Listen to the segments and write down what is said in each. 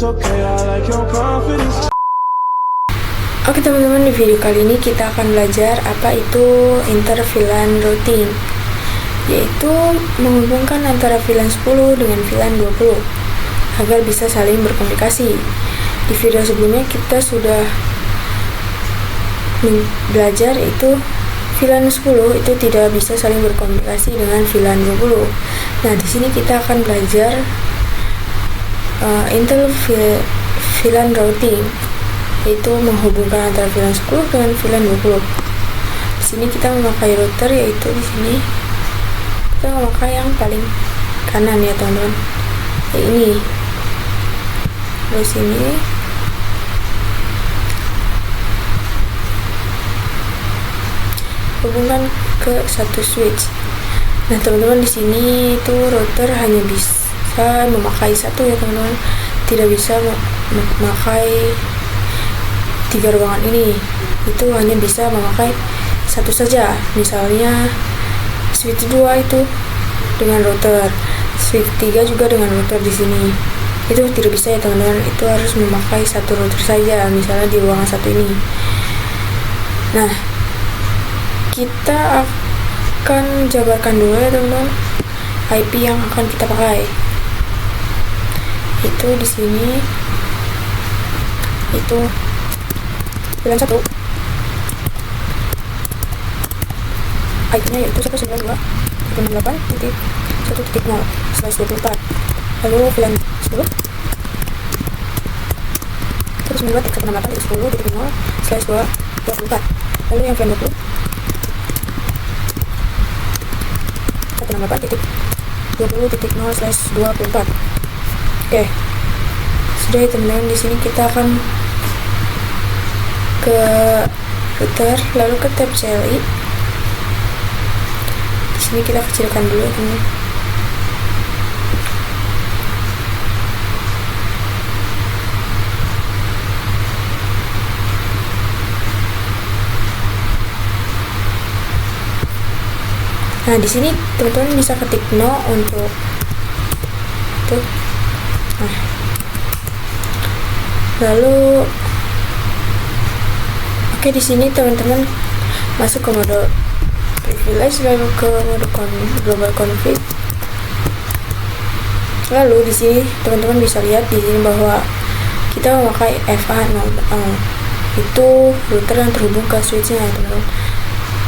it's okay, I like your confidence. Oke teman-teman, di video kali ini kita akan belajar apa itu inter-VLAN routing, yaitu menghubungkan antara VLAN 10 dengan VLAN 20 agar bisa saling berkomunikasi. Di video sebelumnya kita sudah belajar yaitu VLAN 10 itu tidak bisa saling berkomunikasi dengan VLAN 20. Nah, di sini kita akan belajar inter-VLAN routing, yaitu menghubungkan antara VLAN 10 dengan VLAN 20. Di sini kita memakai router, yaitu di sini kita memakai yang paling kanan ya teman-teman. Ini. Terus ini hubungan ke satu switch. Nah, teman-teman, di sini itu router hanya bisa memakai satu ya teman-teman. Tidak bisa memakai 3 ruangan ini, itu hanya bisa memakai satu saja. Misalnya switch 2 itu dengan router, switch 3 juga dengan router di sini. Itu tidak bisa ya teman-teman, itu harus memakai satu router saja, misalnya di ruangan satu ini. Nah, kita akan jabarkan dulu ya teman-teman IP yang akan kita pakai. Itu di sini itu VLAN 1, IP-nya yaitu 192.168.1.0/24. Lalu VLAN 10 192.168.10.0/24. Lalu yang VLAN 20 168.20.0/24. Oke, sudah ya teman-teman. Di sini kita akan ke router, lalu ke tab CLI. Di sini kita kecilkan dulu ya teman-teman. Nah, di sini teman-teman bisa ketik no untuk itu. Nah, lalu oke, di sini teman-teman masuk ke mode privilege, lalu ke mode global config. Lalu di sini teman-teman bisa lihat di sini bahwa kita memakai FA0, itu router yang terhubung ke switchnya ya teman-teman.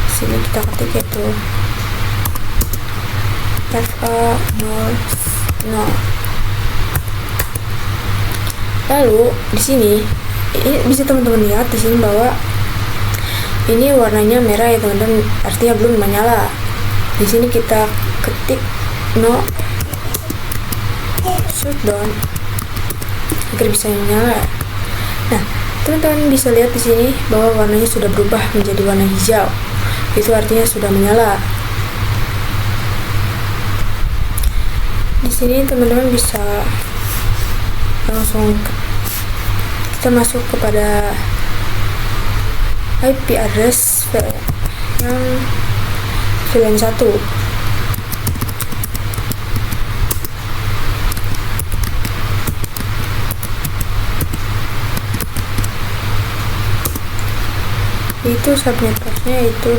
Di sini kita ketik yaitu FA0. Lalu di sini ini bisa teman-teman lihat di sini bahwa ini warnanya merah ya teman-teman, artinya belum menyala. Di sini kita ketik no shutdown agar bisa menyala. Nah, teman-teman bisa lihat di sini bahwa warnanya sudah berubah menjadi warna hijau. Itu artinya sudah menyala. Di sini teman-teman bisa langsung kita masuk kepada IP address yang VLAN 1. Itu subnet passnya itu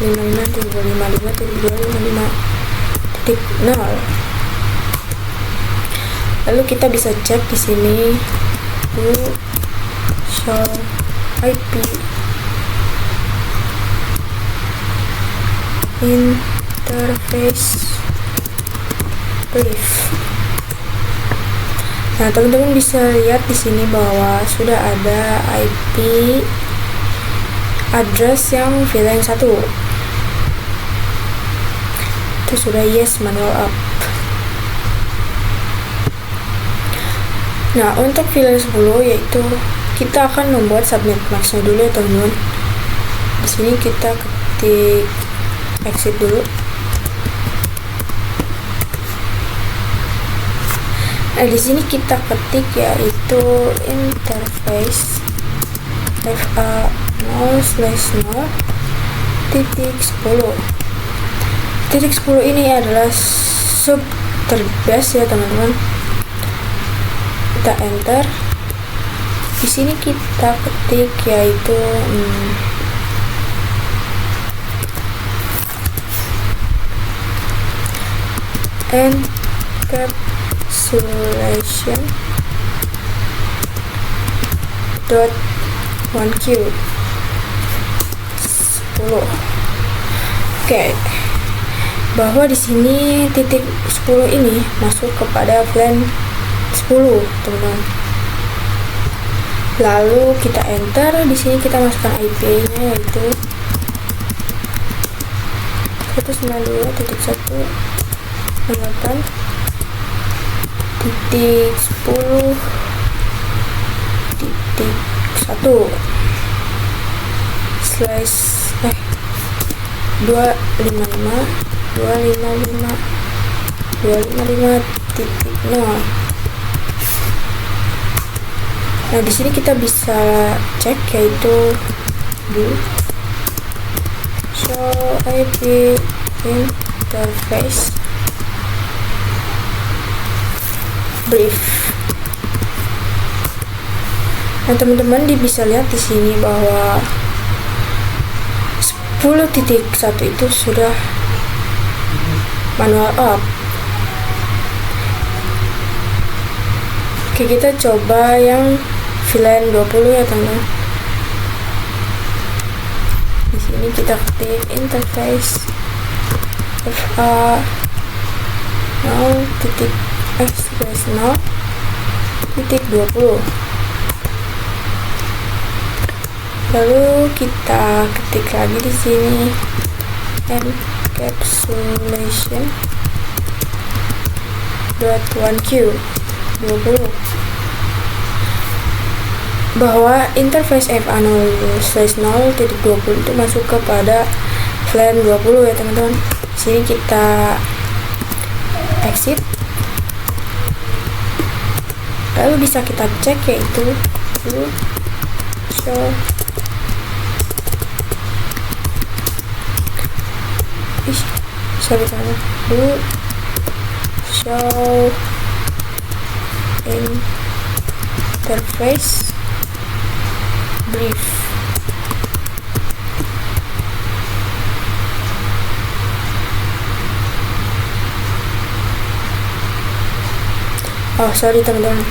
255.255.255.0. Lalu kita bisa cek di sini show IP interface brief. Nah, teman-teman bisa lihat di sini bahwa sudah ada IP address yang VLAN 1. Itu sudah yes, manual up. Nah, untuk VLAN 10 yaitu kita akan membuat subnet max-nya dulu ya teman-teman. Di sini kita ketik exit dulu. Nah, di sini kita ketik yaitu interface FA0/0.10. Titik 10 ini adalah sub terbest ya teman-teman. kita enter. Di sini kita ketik yaitu encapsulation dot 1Q 10. Oke, bahwa di sini titik 10 ini masuk kepada plan 10, teman-teman. Lalu kita enter. Di sini kita masukkan IP-nya yaitu 192.168.10.1 slash 255.255.0. Nah, di sini kita bisa cek yaitu do show IP interface brief. Nah, teman-teman bisa lihat di sini bahwa 10.1 itu sudah manual up. Oke, kita coba yang VLAN 20 ya, teman-teman. Di sini kita ketik interface fa 0.x/0.20. Lalu kita ketik lagi di sini encapsulation dot 1Q 20, bahwa interface FA0/0.20 itu masuk kepada VLAN 20 ya, teman-teman. Sini kita exit. Lalu bisa kita cek yaitu show show interface brief. Oh, sorry teman-teman.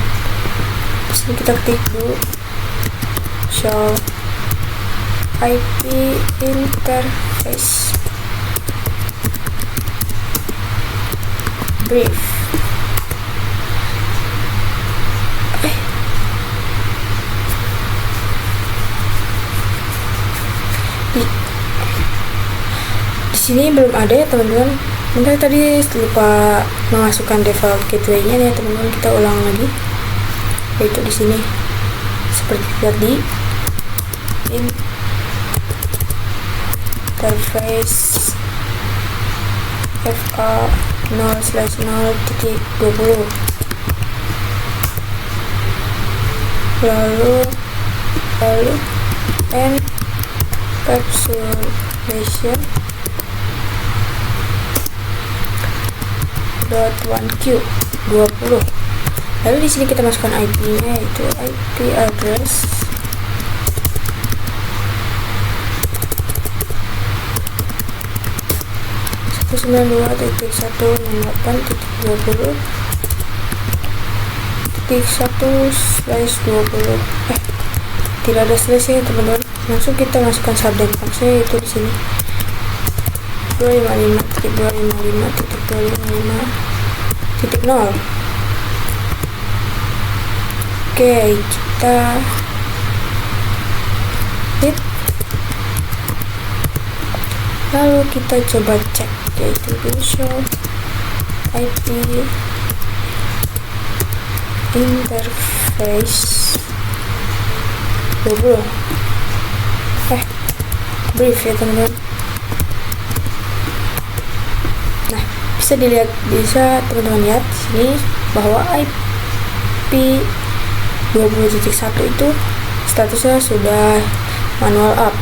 Di sini kita ketik dulu show IP interface brief. Di sini belum ada ya, teman-teman. Mungkin tadi lupa memasukkan default gateway-nya ya, teman-teman. Kita ulang lagi. Yaitu di sini seperti tadi interface fa 0/0.20. lalu encapsulation dot 1Q 20. Lalu di sini kita masukkan IP-nya yaitu IP address 192.168.20.1/20. Tidak ada slash ya, teman-teman. Langsung kita masukkan subnet box-nya yaitu di sini 255.255.255.0. Oke, kita hit. Lalu kita coba cek yaitu show IP interface 20 brief ya, teman-teman. Nah, bisa teman-teman lihat di sini bahwa IP 20.1 itu statusnya sudah manual up.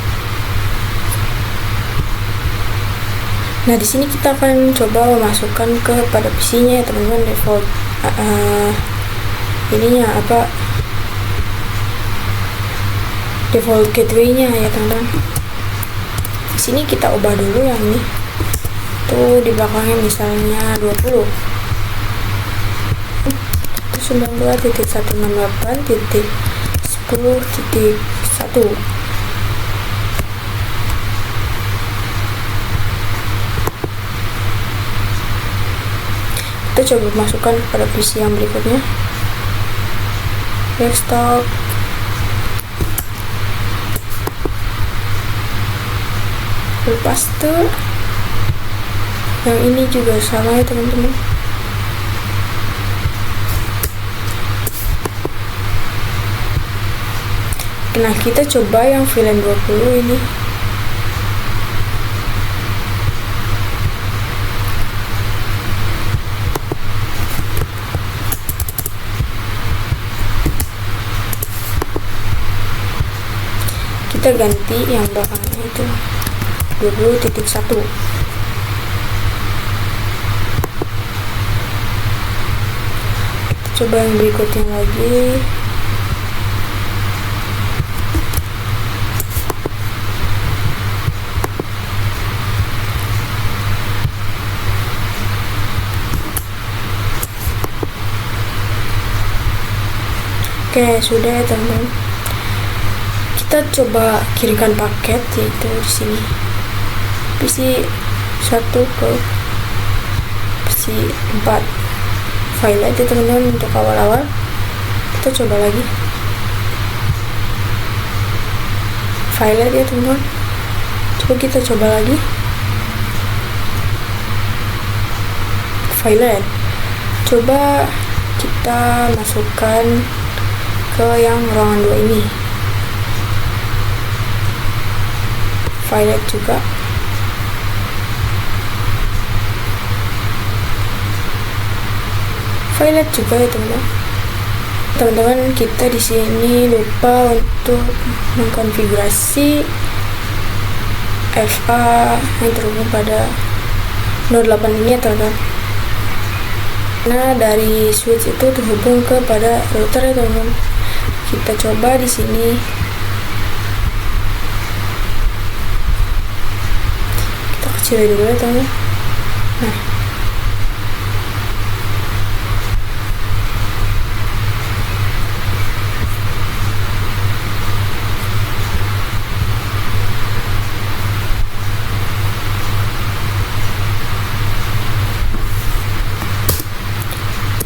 Nah, di sini kita akan coba memasukkan kepada PC-nya ya, teman-teman, default ininya apa, default gateway-nya ya teman-teman. Di sini kita ubah dulu yang ini tuh, di belakangnya misalnya 20 92.168.10.1. Kita coba masukkan pada PC yang berikutnya, desktop. Lepas tuh yang ini juga sama ya teman-teman. Nah, kita coba yang VLAN 20 ini. Kita ganti yang belakangnya itu 20.1. Coba yang berikutnya lagi. Oke, sudah ya teman-teman. Kita coba kirimkan paket, yaitu di sini PC 1 ke PC 4 file itu teman-teman. Untuk awal-awal kita coba lagi file ya teman-teman. Coba kita coba lagi file. Coba kita masukkan ke yang ruangan 2 ini, file juga. File juga ya teman-teman. Kita di sini lupa untuk mengkonfigurasi FA yang terhubung pada node 8 ini ya teman-teman. Nah, dari switch itu terhubung kepada router ya teman-teman. Kita coba di sini. Kita kecilin dulu ya teman-teman. Nah,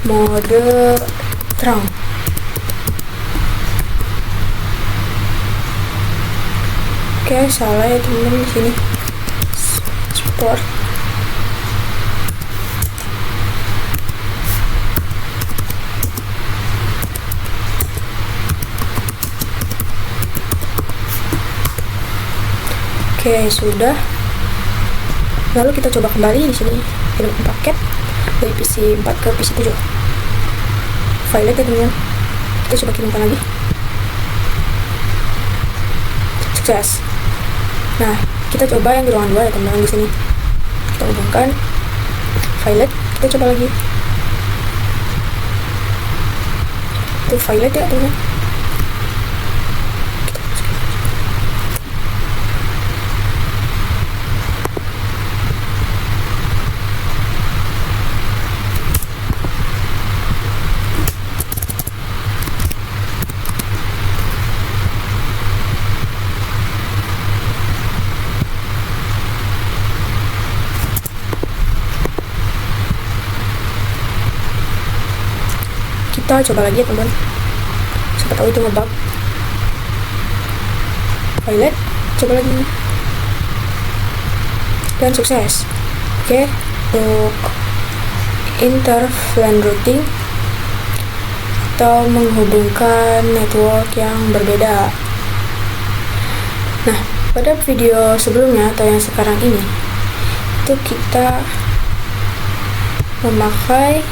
mode terang. Oke, salah ya teman-teman di sini. Sport. Oke, sudah. Lalu kita coba kembali di sini, kirim paket dari PC 4 ke PC 7. File ya teman-teman. Kita coba kirimkan lagi. Sukses. Nah, kita coba yang di ruangan 2 ya teman-teman di sini. Kita hubungkan file. Kita coba lagi. Itu file ya teman-teman. Kita coba lagi ya teman-teman, siapa tahu itu ngebug. File, coba lagi dan sukses. Oke, untuk inter-VLAN routing atau menghubungkan network yang berbeda. Nah, pada video sebelumnya atau yang sekarang ini itu kita memakai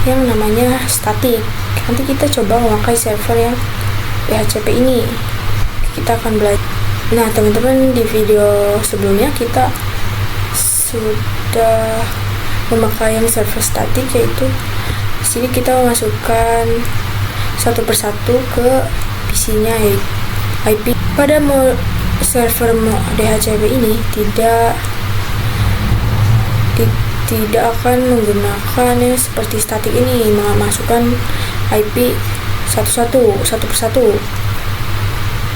yang namanya static. Nanti kita coba memakai server yang PHCP ini. Kita akan belajar. Nah teman-teman, di video sebelumnya kita sudah memakai yang server static, yaitu sini kita memasukkan satu persatu ke PC-nya IP. Pada server DHCP ini tidak akan menggunakan seperti statik ini, memasukkan IP satu persatu.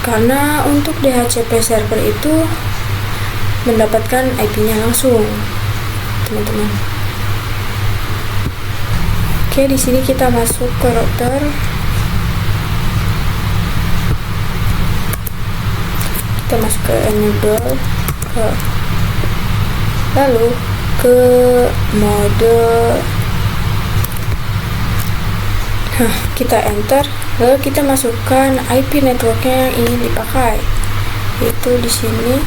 Karena untuk DHCP server itu mendapatkan IP-nya langsung, teman-teman. Oke, di sini kita masuk ke router. Kita masuk ke enable, lalu ke mode, kita enter, lalu kita masukkan IP networknya yang ingin dipakai, yaitu di sini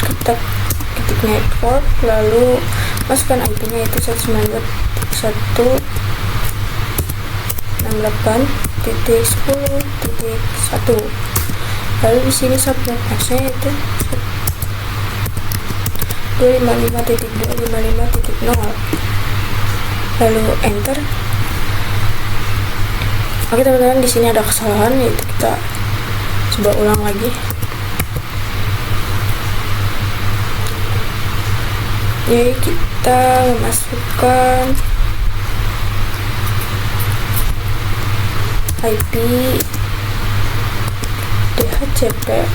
ketik network, lalu masukkan IP-nya yaitu 192.168.10.1. lalu di sini subnet max-nya itu 255.255.0, lalu enter. Oke teman-teman, di sini ada kesalahan, yaitu kita coba ulang lagi. Jadi kita memasukkan IP DHCP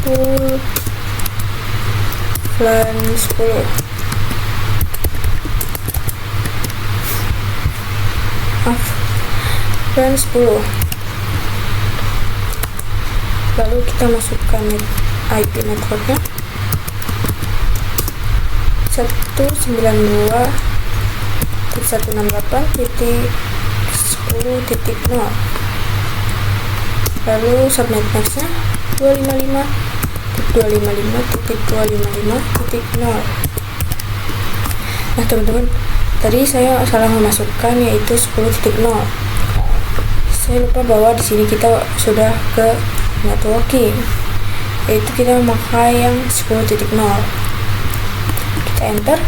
full LAN 10. LAN 10. Lalu kita masukkan IP networknya 192.168.10.0, lalu subnet max-nya 255.255.255.0. Nah teman-teman, tadi saya salah memasukkan yaitu 10.0. Saya lupa bahwa di sini kita sudah ke networking, yaitu kita memakai yang 10.0. Kita enter.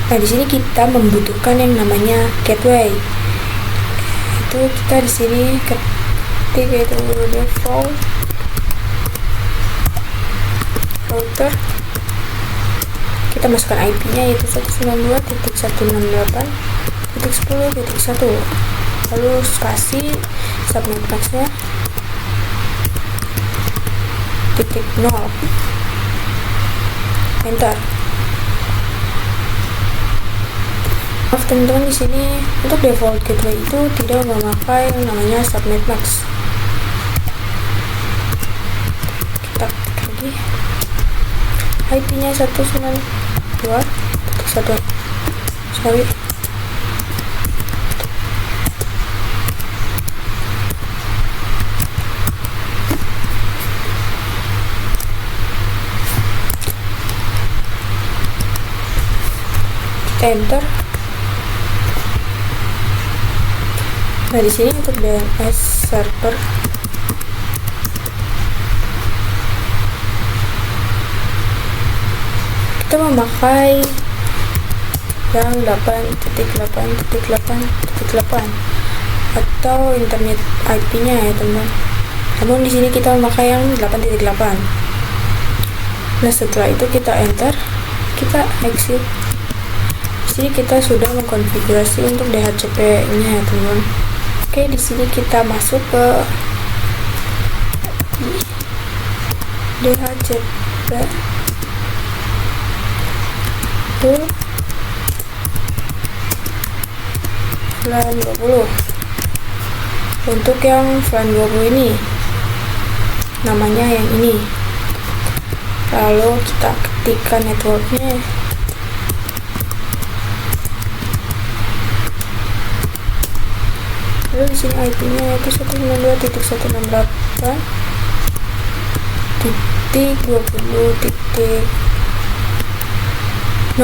Nah di sini kita membutuhkan yang namanya gateway. Itu kita di sini ketik yaitu default router. Kita masukkan IP-nya yaitu 192.168.10.1, lalu spasi subnet max-nya .0, enter. Maaf teman-teman, di sini untuk default gateway itu tidak memakai yang namanya subnet max. Kita klik lagi, IP-nya 192.1, sorry, kita enter. Nah di sini untuk DNS server kita memakai yang 8.8.8.8 atau internet IP-nya ya teman. Namun di sini kita memakai yang 8.8. Nah setelah itu kita enter, kita exit. Di sini kita sudah mengkonfigurasi untuk DHCP-nya ya teman. Oke, di sini kita masuk ke DHCP full LAN 20. Untuk yang LAN 20 ini namanya yang ini. Lalu kita ketikkan networknya. Lalu di sini IP-nya yaitu 192.168.20.0.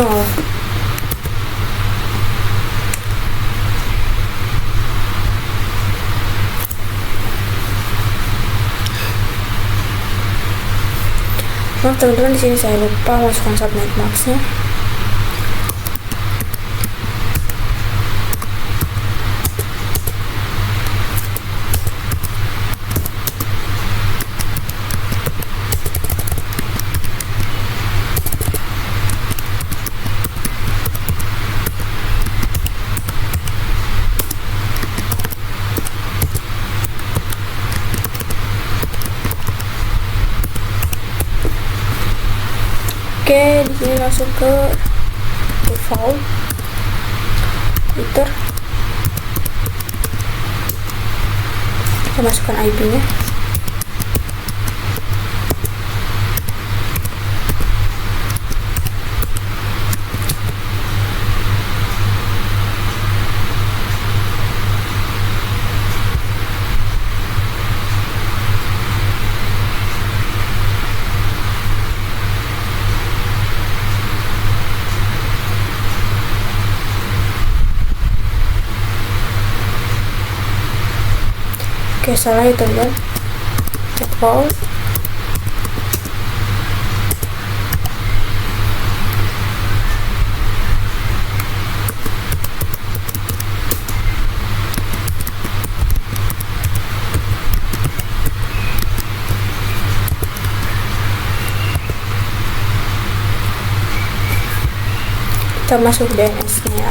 Maaf teman-teman, di sini saya lupa masukkan subnet max-nya. Oke, di sini masuk ke default router. Kita masukkan IP-nya. Oke, salah ya teman-teman. Default. Kita masuk DNS-nya.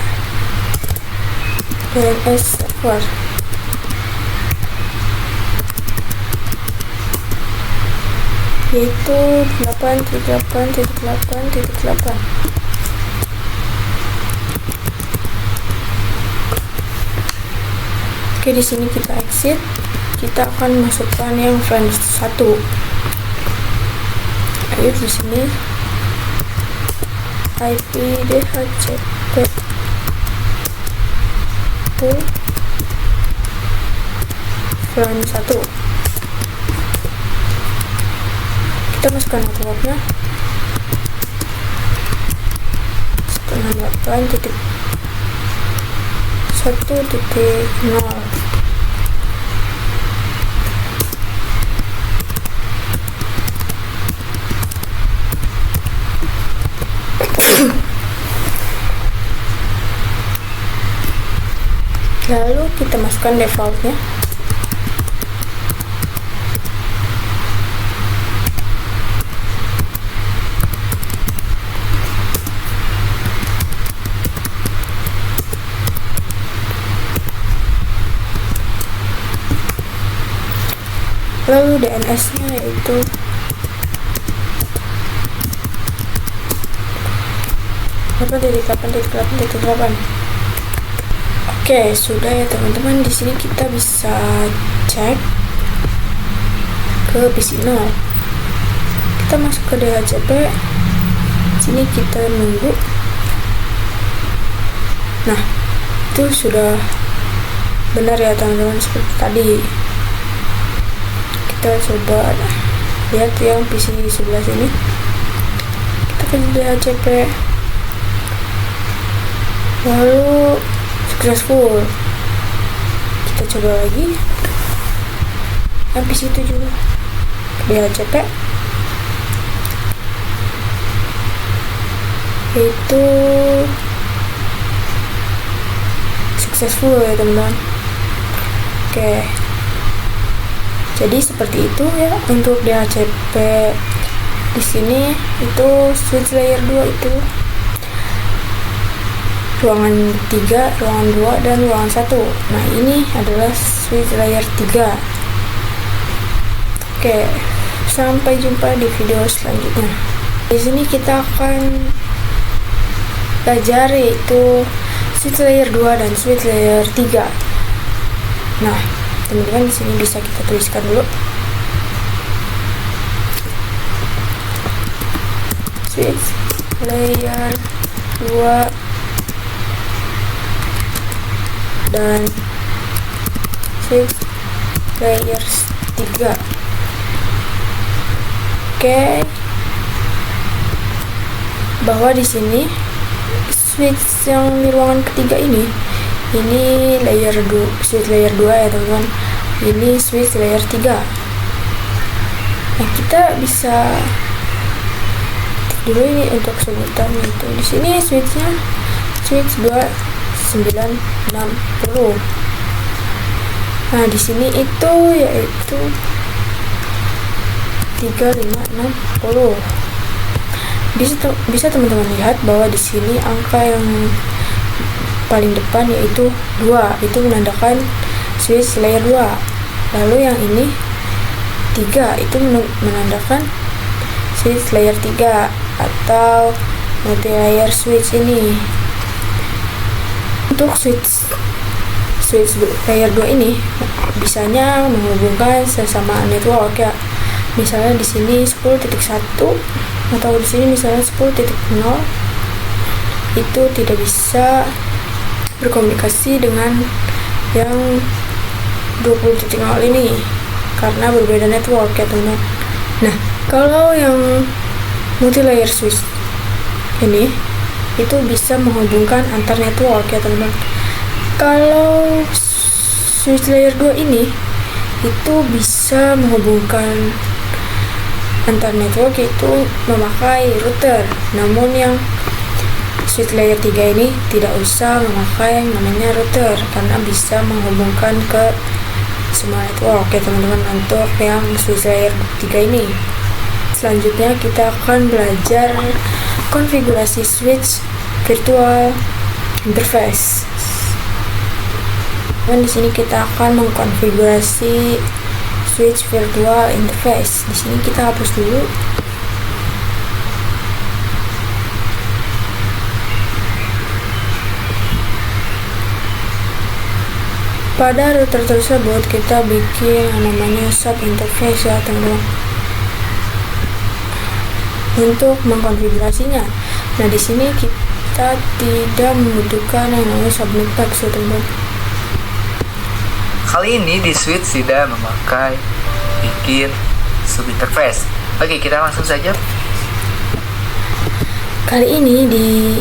DNS server. Yaitu 8.8.8.8. Oke, di sini kita exit. Kita akan masukkan yang friend 1. Ayo di sini IP DHCP to friend 1. Kita masukkan networknya 168.1.0. Lalu kita masukkan defaultnya. Lalu DNS-nya yaitu .8.8.8. Oke, sudah ya teman-teman. Di sini kita bisa cek ke PC 0. Kita masuk ke DHCP. Sini kita nunggu. Nah, itu sudah benar ya teman-teman, seperti tadi. Kita coba lihat yang PC sebelah sini. Kita ke DHCP, lalu successful. Kita coba lagi yang PC 7 DHCP, itu successful ya teman-teman. Oke, jadi seperti itu ya untuk DHCP. Di sini itu switch layer 2 itu ruangan 3, ruangan 2, dan ruangan 1. Nah, ini adalah switch layer 3. Oke, sampai jumpa di video selanjutnya. Di sini kita akan belajar yaitu switch layer 2 dan switch layer 3. Nah, teman-teman di sini bisa kita tuliskan dulu. Switch layer 2 dan switch layer 3. Oke, bahwa di sini switch yang di ruangan ketiga ini layer 2, switch layer 2 ya teman-teman. Ini switch layer 3. Nah, kita bisa dulu ini untuk sebutan itu. Di sini switchnya switch 2960. Nah, di sini itu yaitu 3560. Bisa teman-teman lihat bahwa di sini angka yang paling depan yaitu 2, itu menandakan switch layer 2. Lalu yang ini 3 itu menandakan switch layer 3. atau multi-layer switch ini. Untuk switch layer 2 ini bisanya menghubungkan sesama network ya. Misalnya di sini 10.1 atau di sini misalnya 10.0, itu tidak bisa berkomunikasi dengan yang 20.0 ini karena berbeda network ya teman-teman. Nah, kalau yang multi layer switch ini itu bisa menghubungkan antar network ya teman-teman. Kalau switch layer 2 ini itu bisa menghubungkan antar network itu memakai router. Namun yang switch layer 3 ini tidak usah memakai yang namanya router karena bisa menghubungkan ke semua network ya teman-teman untuk yang switch layer 3 ini. Selanjutnya kita akan belajar konfigurasi switch virtual interface. Dan di sini kita akan mengkonfigurasi switch virtual interface. Di sini kita hapus dulu. Pada router tersebut kita bikin yang namanya sub interface ya teman-teman. Untuk mengkonfigurasinya, nah di sini kita tidak membutuhkan yang namanya subnet box ya teman-teman. Kali ini di switch tidak memakai bikin sub interface. Oke, kita langsung saja. Kali ini di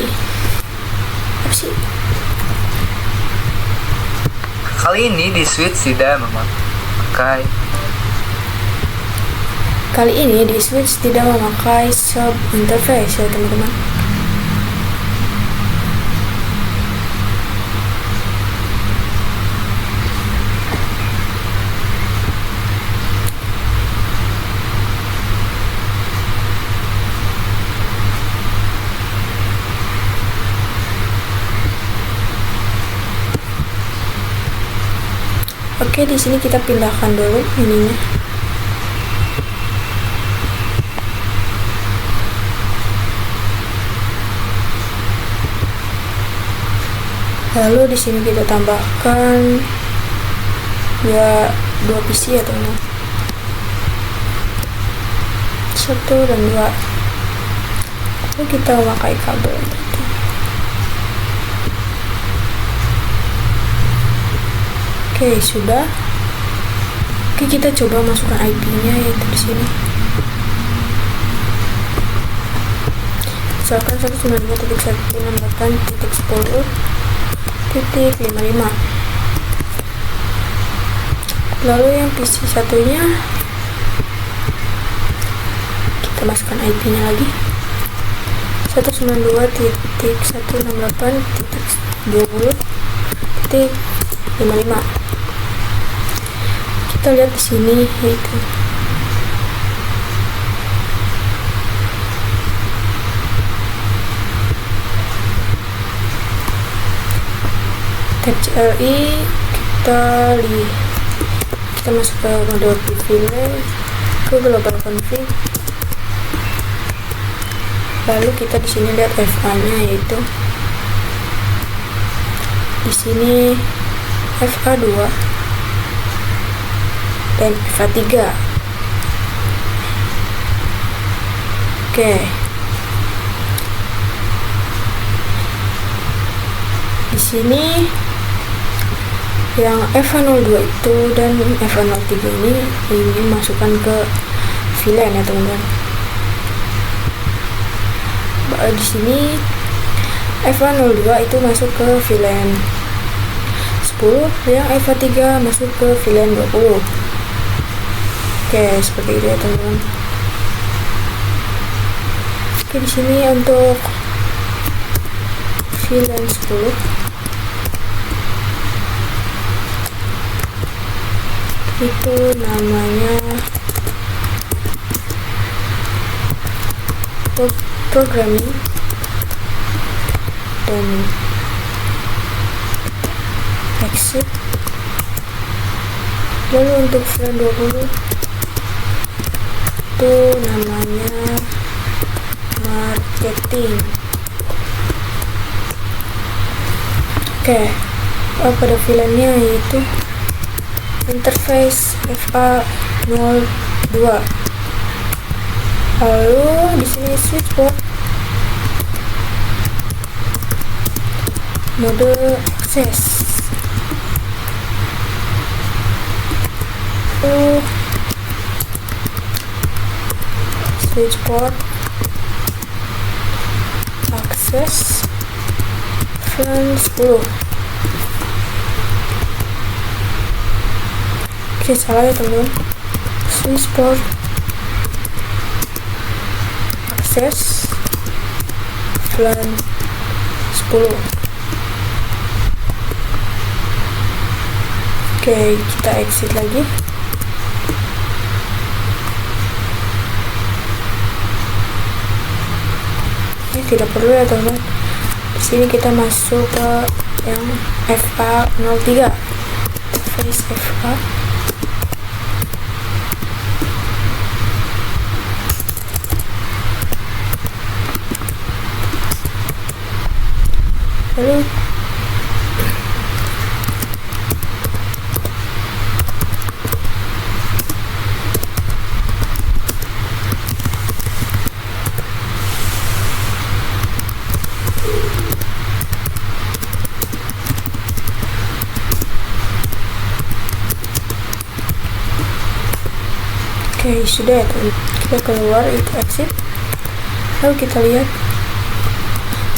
Kali ini di switch tidak memakai sub interface ya teman-teman. Oke, di sini kita pindahkan dulu ininya. Lalu di sini kita tambahkan ya 2 PC ya teman-teman. 1 dan 2. Lalu kita memakai kabel berarti. Oke, sudah. Oke, kita coba masukkan IP-nya yaitu di sini. Misalkan 192.168.10.55. Lalu yang PC satunya kita masukkan IP-nya lagi. 192.168.20.55. Kita lihat di sini yaitu tab CLI, kita masuk ke mode privilege, ke global config. Lalu kita di sini lihat FA-nya yaitu di sini FA2 dan FA3. Oke. Di sini yang FA02 itu dan FA03 ini masukkan ke VLAN ya teman-teman. Di sini FA02 itu masuk ke VLAN 10, yang FA3 masuk ke VLAN 20. Oke, seperti itu ya teman-teman. Oke, di sini untuk VLAN 10 itu namanya programming, dan exit. Lalu untuk VLAN 20 itu namanya marketing. Oke, pada VLAN-nya yaitu interface FA02. Lalu di sini switch port, mode akses, switch port, akses, VLAN 10. Oke, salah ya teman-teman. Switch port, akses, VLAN 10. Oke, kita exit lagi. Ini tidak perlu ya teman-teman. Di sini kita masuk ke yang FA03, interface FA. Lalu oke, sudah ya teman. Kita keluar, itu exit. Lalu kita lihat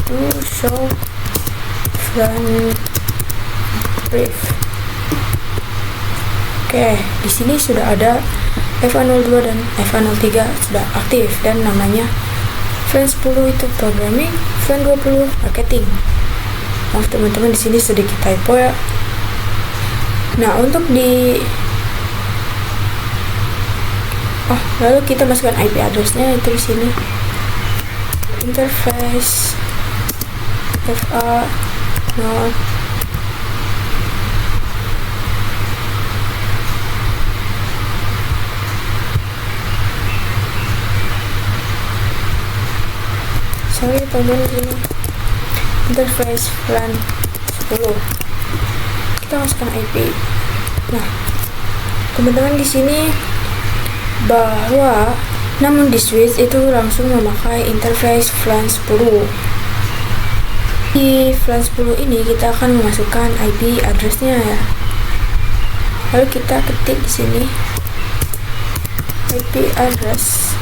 to show VLAN brief. Oke, di sini sudah ada FA02 dan FA03 sudah aktif dan namanya VLAN 10 itu programming, VLAN 20 marketing. Maaf teman-teman, di sini sedikit typo ya. Nah, untuk lalu kita masukkan IP address-nya itu di sini. Interface FA0 sorry teman-teman, ini interface VLAN 10. Kita masukkan IP. Nah, teman-teman di sini bahwa namun di switch itu langsung memakai interface VLAN 10. Di VLAN 10 ini kita akan memasukkan IP address-nya ya. Lalu kita ketik di sini IP address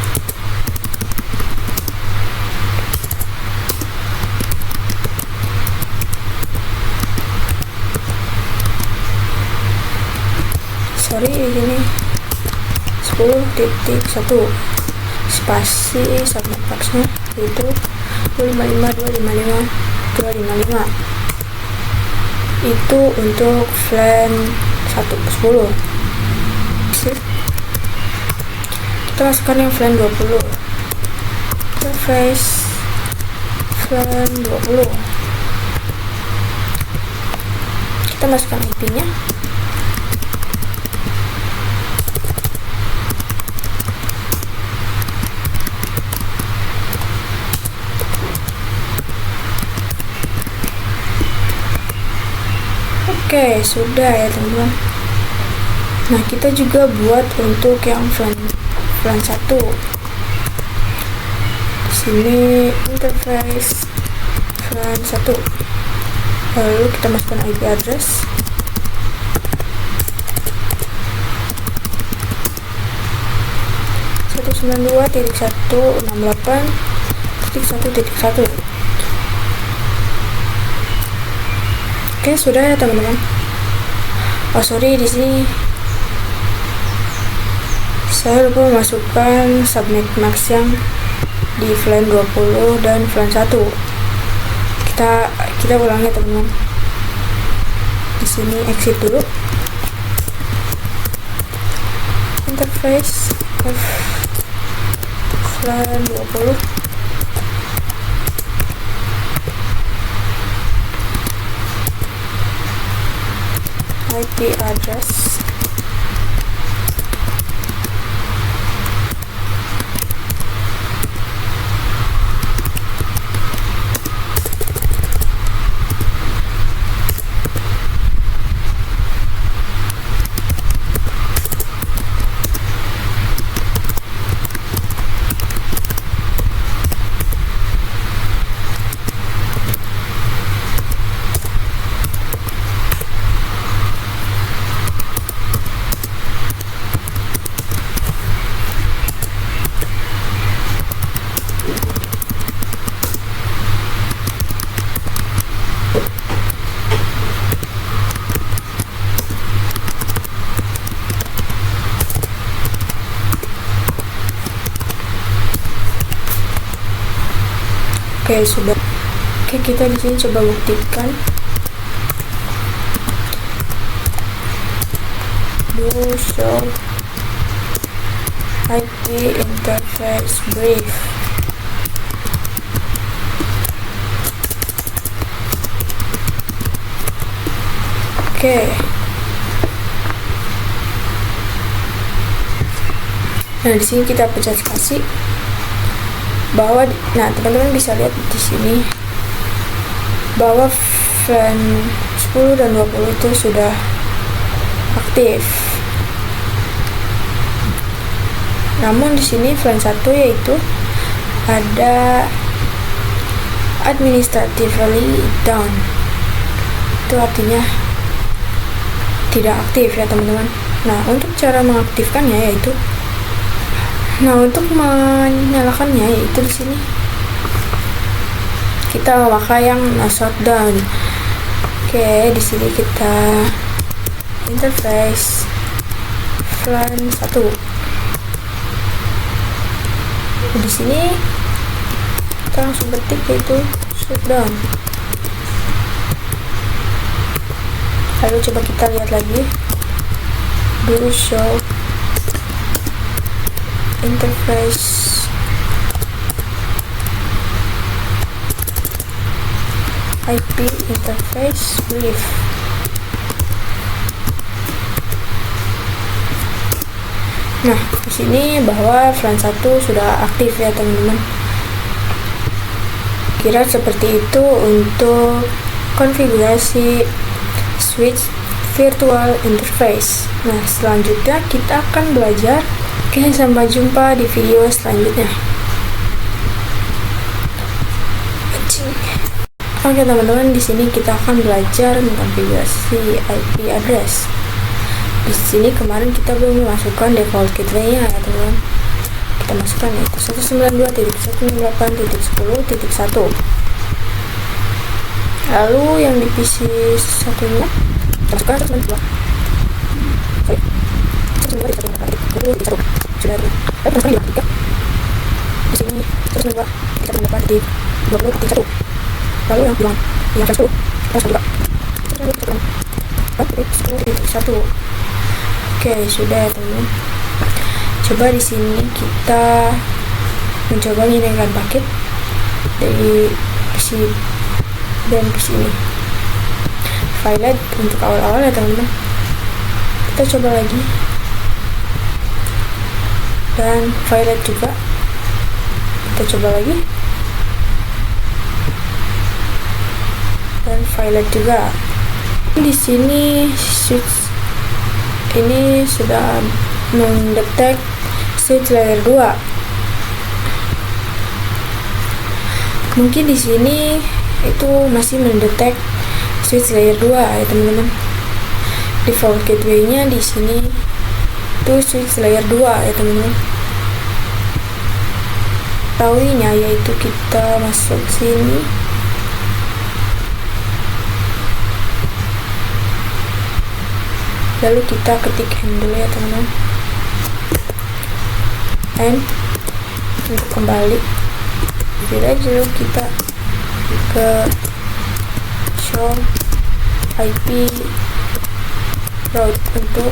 di sini 10.1 spasi subnet box-nya itu 255.255.255. Itu untuk VLAN 10. Kita masukkan yang VLAN 20. Interface VLAN 20. Kita masukkan IP-nya. Oke, sudah ya teman-teman. Nah, kita juga buat untuk yang VLAN 1. Di sini interface VLAN 1. Lalu kita masukkan IP address. (192.168.1.1). Oke, sudah ya teman-teman. Oh sorry, di sini saya lupa memasukkan subnet max yang di VLAN 20 dan VLAN 1. Kita ulang ya teman-teman. Di sini exit dulu. Interface VLAN 20. IP address Oke, sudah. Oke, kita di sini coba buktikan. Do show IP interface brief. Oke. Nah, di sini kita pencet spasi bahwa, nah teman-teman bisa lihat di sini bahwa VLAN 10 dan 20 itu sudah aktif. Namun di sini VLAN 1 yaitu ada administratively down. Itu artinya tidak aktif ya teman-teman. Nah, untuk cara mengaktifkannya yaitu untuk menyalakannya yaitu di sini kita memakai yang shutdown. Oke, di sini kita interface VLAN 1. Di sini kita langsung ketik yaitu shutdown. Lalu coba kita lihat lagi, do show interface IP interface brief. Nah, di sini bahwa VLAN 1 sudah aktif ya teman-teman. Kira seperti itu untuk konfigurasi switch virtual interface. Nah, selanjutnya kita akan belajar. Oke, sampai jumpa di video selanjutnya. Oke teman-teman, di sini kita akan belajar mengkonfigurasi IP address. Di sini kemarin kita belum memasukkan default gateway-nya ya teman-teman. Kita masukkan yaitu 192.168.10.1. Lalu yang di PC satunya kita masukkan teman-teman. Sudah ada. Tapi di di sini 192.168.20.1. Lalu yang bilang yang kelas 10 kita masuk juga 10.1. Oke, sudah ya teman-teman. Coba di sini kita mencoba menghilangkan paket dari PC dan PC ini. File untuk awal-awal ya teman-teman. Kita coba lagi. Dan file juga. Kita coba lagi. Dan file juga. Di sini switch ini sudah mendetek switch layer 2. Mungkin di sini itu masih mendetek switch layer 2 ya teman-teman. Default gateway-nya di sini itu switch layer 2 ya teman-teman. Tahuinya yaitu kita masuk sini. Lalu kita ketik N dulu ya teman-teman. N untuk kembali. Lalu kita ke show IP route untuk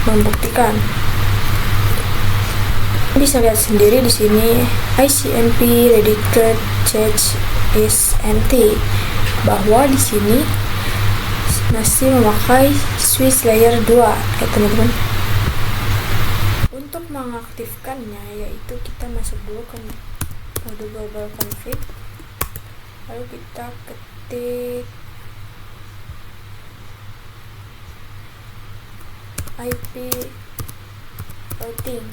membuktikan. Bisa lihat sendiri di sini ICMP dedicated change is empty, bahwa di sini masih memakai switch layer 2 ya teman-teman. Untuk mengaktifkannya yaitu kita masuk dulu ke mode global config, lalu kita ketik IP routing.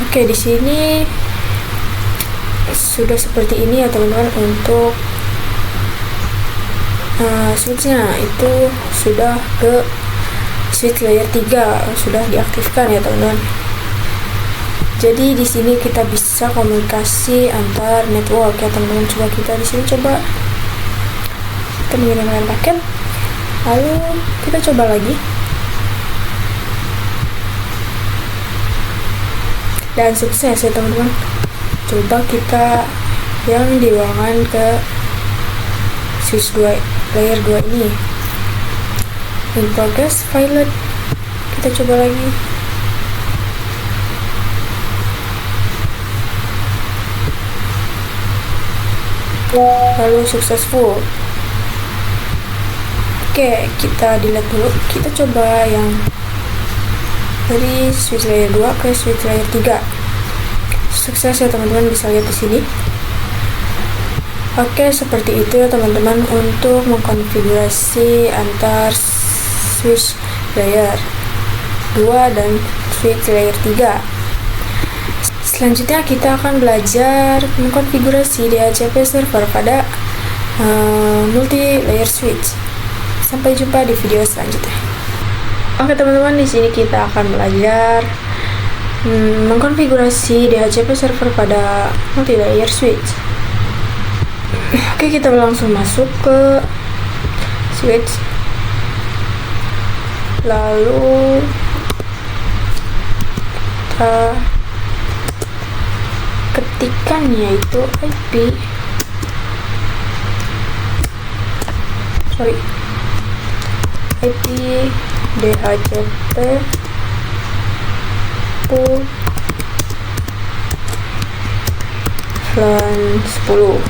Oke, di sini sudah seperti ini ya teman-teman. Untuk switchnya itu sudah ke switch layer 3, sudah diaktifkan ya teman-teman. Jadi di sini kita bisa komunikasi antar network ya teman-teman. Coba kita di sini kita mengirimkan paket, lalu kita coba lagi. Dan sukses ya teman-teman. coba kita yang dibawakan ke switch 2 layer 2 ini. In progress pilot, kita coba lagi. Lalu successful. Oke, kita delete dulu. Kita coba yang dari switch layer 2 ke switch layer 3. Sukses ya teman-teman, bisa lihat di sini. Oke, seperti itu ya teman-teman untuk mengkonfigurasi antar switch layer 2 dan switch layer 3. Selanjutnya kita akan belajar mengkonfigurasi DHCP server pada multi layer switch. Sampai jumpa di video selanjutnya. Oke teman-teman, di sini kita akan belajar mengkonfigurasi DHCP server pada multi layer switch. Oke, kita langsung masuk ke switch. Lalu kita ketikkan yaitu IP DHCP pool LAN 10.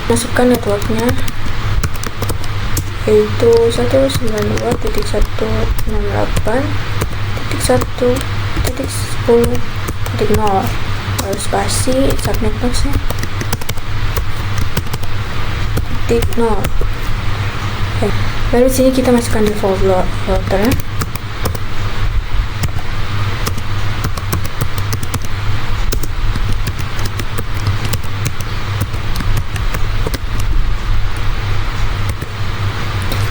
Masukkan networknya yaitu 192.168.1.10.0 lalu spasi subnet boxnya .0. Lalu sini kita masukkan default router.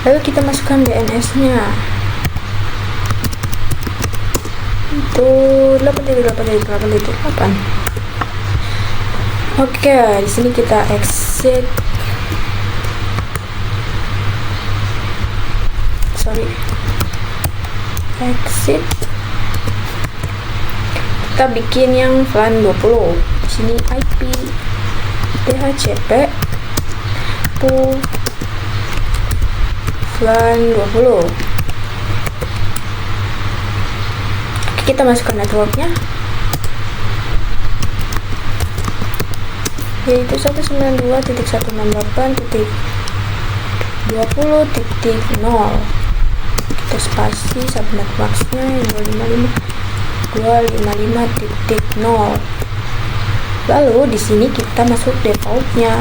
Lalu kita masukkan DNS-nya. Itu 8.8.8.8. Oke, di sini kita exit. Exit. Kita bikin yang LAN 20. Di sini IP DHCP pool LAN 20. Kita masukkan networknya yaitu 192.168.20.0. Kita spasi subnet boxnya yang 255.255.0. Lalu di sini kita masuk defaultnya.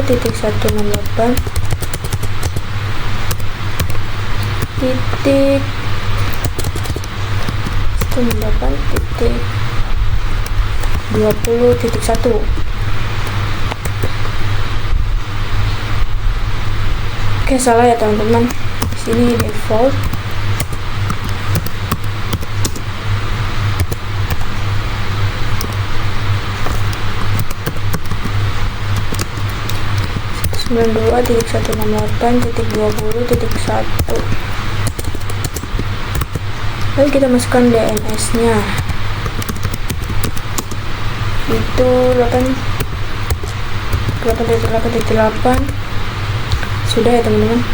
titik 168 titik 20.1. Oke, salah ya teman-teman. Di sini default. .168.20.1. Lalu kita masukkan DNS-nya. Itu 8.8.8. Sudah ya teman-teman.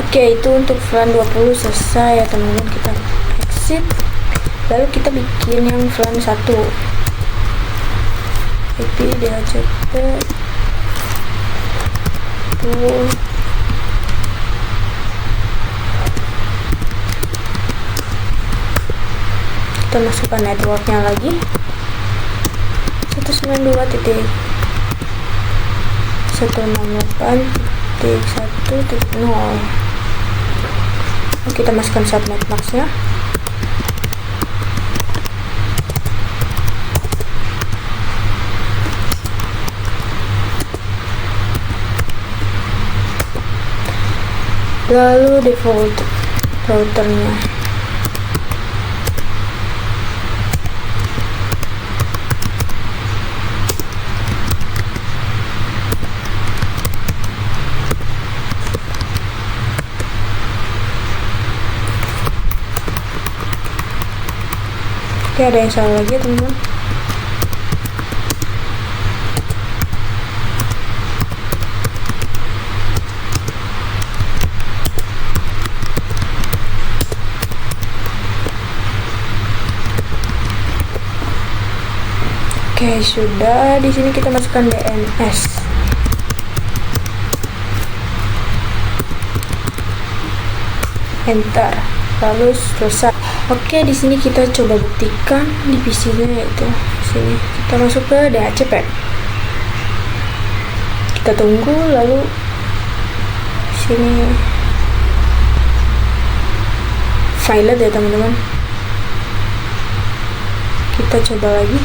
Oke, itu untuk LAN 20 selesai ya teman-teman. Kita exit. Lalu kita bikin yang LAN 1. IP DHCP pool kita masukkan networknya lagi 192.168.1.0. Kita masukkan subnet max-nya. Lalu default routernya. Oke, ada yang salah lagi ya teman-teman. Oke, sudah. Di sini kita masukkan DNS. Enter. Lalu selesai. Oke, di sini kita coba buktikan di PC-nya, yaitu sini. Kita masuk ke DHCP. Kita tunggu, lalu sini file ya teman-teman. Kita coba lagi.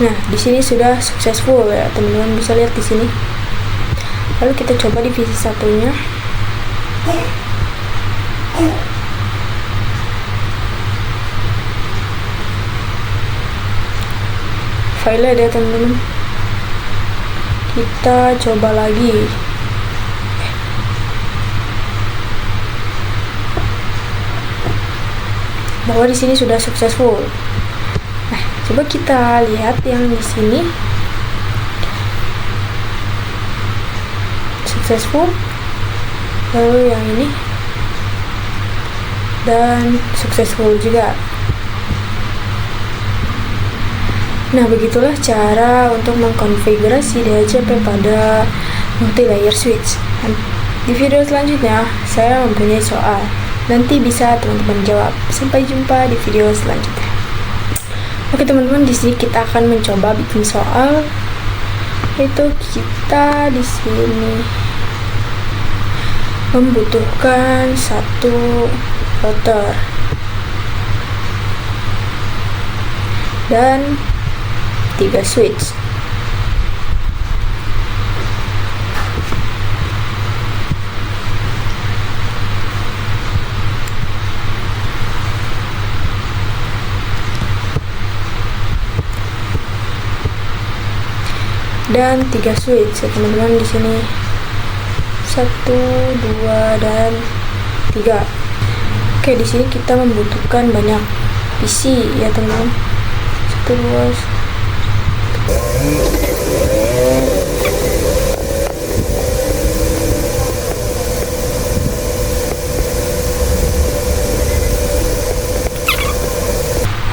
Nah, di sini sudah successful ya teman-teman, bisa lihat di sini. Lalu kita coba divisi satunya. File ada teman-teman. Kita coba lagi. Bahwa di sini sudah successful. Nah, coba kita lihat yang di sini. Successful. Lalu yang ini dan successful juga. Nah, begitulah cara untuk mengkonfigurasi DHCP pada multi-layer switch. Di video selanjutnya, saya mempunyai soal. Nanti bisa teman-teman jawab. Sampai jumpa di video selanjutnya. Oke teman-teman, di sini kita akan mencoba bikin soal. Itu kita di sini membutuhkan satu router dan 3 switch. Dan 3 switch ya teman-teman, di sini 1, 2, dan 3. Oke, di sini kita membutuhkan banyak PC ya teman-teman. 1, 2.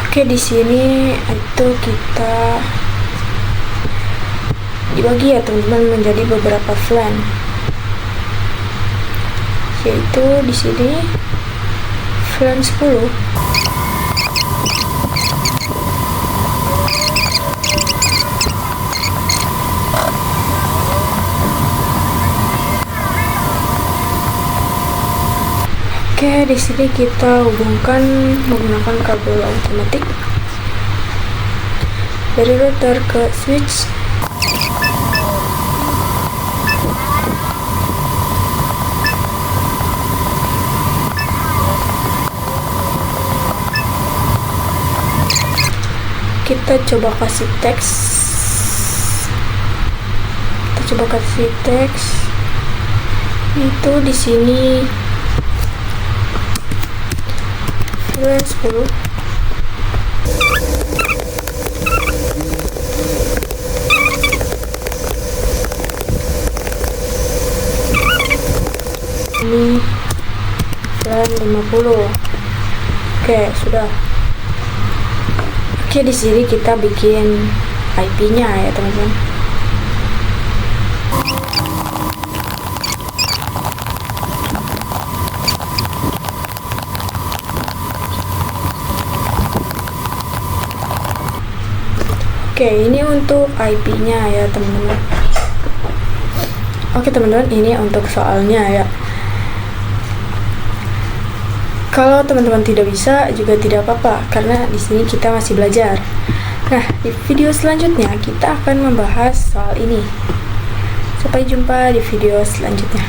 Oke, di sini itu kita dibagi ya teman-teman menjadi beberapa VLAN. Yaitu di sini VLAN 10. Oke, di sini kita hubungkan menggunakan kabel otomatik dari router ke switch. Kita coba kasih teks. Itu di sini VLAN 10. Ini VLAN 50. Oke, sudah. Oke, di sini kita bikin IP-nya ya teman-teman. Oke, ini untuk IP-nya ya teman-teman. Oke teman-teman, ini untuk soalnya ya. Kalau teman-teman tidak bisa juga tidak apa-apa, karena di sini kita masih belajar. Nah, di video selanjutnya kita akan membahas soal ini. Sampai jumpa di video selanjutnya.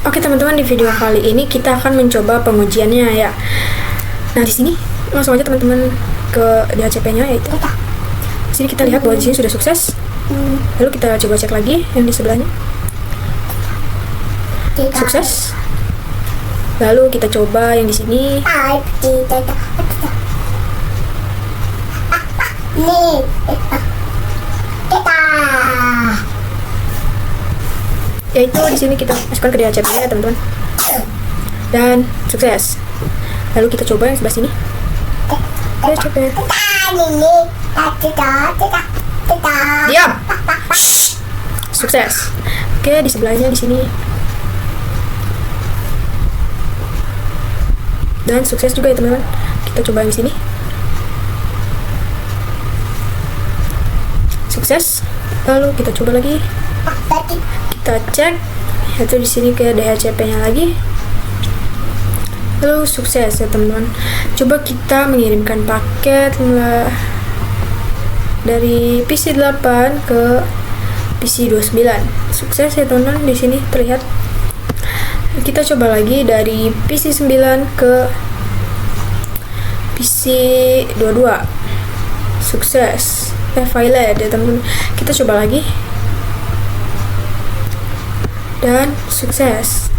Oke teman-teman, di video kali ini kita akan mencoba pengujiannya ya. Nah, di sini langsung aja teman-teman ke DHCP-nya, yaitu di sini kita lihat bahwa di sini sudah sukses. Lalu kita coba cek lagi yang di sebelahnya. Sukses. Lalu kita coba yang di sini. Yaitu di sini kita masukkan ke DHCP ya teman-teman. Dan sukses. Lalu kita coba yang sebelah sini. DHCP. Diam. Sukses. Oke, di sebelahnya di sini. Dan sukses juga ya teman-teman. Kita coba yang di sini. Sukses. Lalu kita coba lagi. Kita cek. Yaitu di sini ke DHCP-nya lagi. Lalu sukses ya teman-teman. Coba kita mengirimkan paket dari PC 8 ke PC 29. Sukses ya teman-teman, di sini terlihat. Kita coba lagi dari PC 9 ke PC 22. Sukses. Violet ya teman-teman. Kita coba lagi. Dan sukses.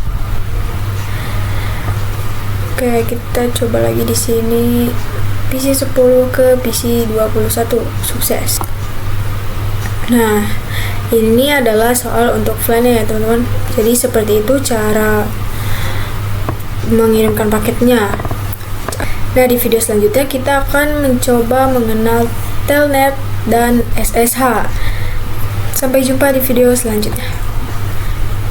Oke, kita coba lagi di sini PC 10 ke PC 21. Sukses. Nah, ini adalah soal untuk file-nya ya teman-teman. Jadi seperti itu cara mengirimkan paketnya. Nah, di video selanjutnya kita akan mencoba mengenal Telnet dan SSH. Sampai jumpa di video selanjutnya.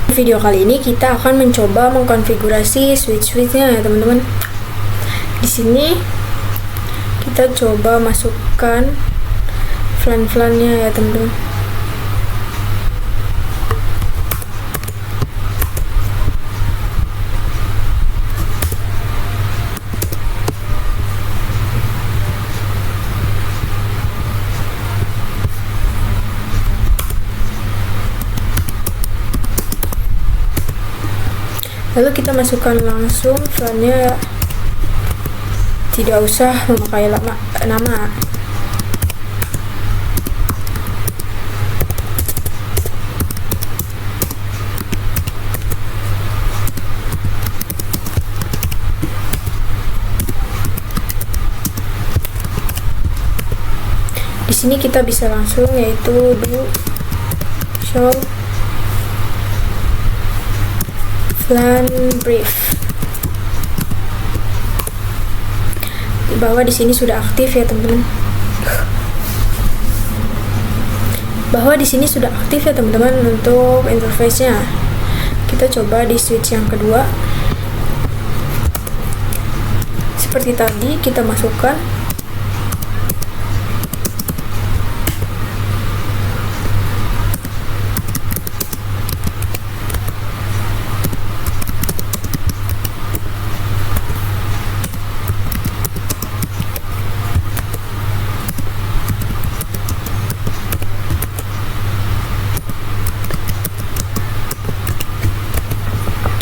Di video kali ini kita akan mencoba mengkonfigurasi switch-switchnya ya teman-teman. Di sini kita coba masukkan flan-flannya ya teman-teman. Lalu kita masukkan langsung file-nya ya. Tidak usah memakai nama. Di sini kita bisa langsung yaitu do show flan brief. Bahwa di sini sudah aktif ya teman-teman. Untuk interface-nya. Kita coba di switch yang kedua. Seperti tadi kita masukkan.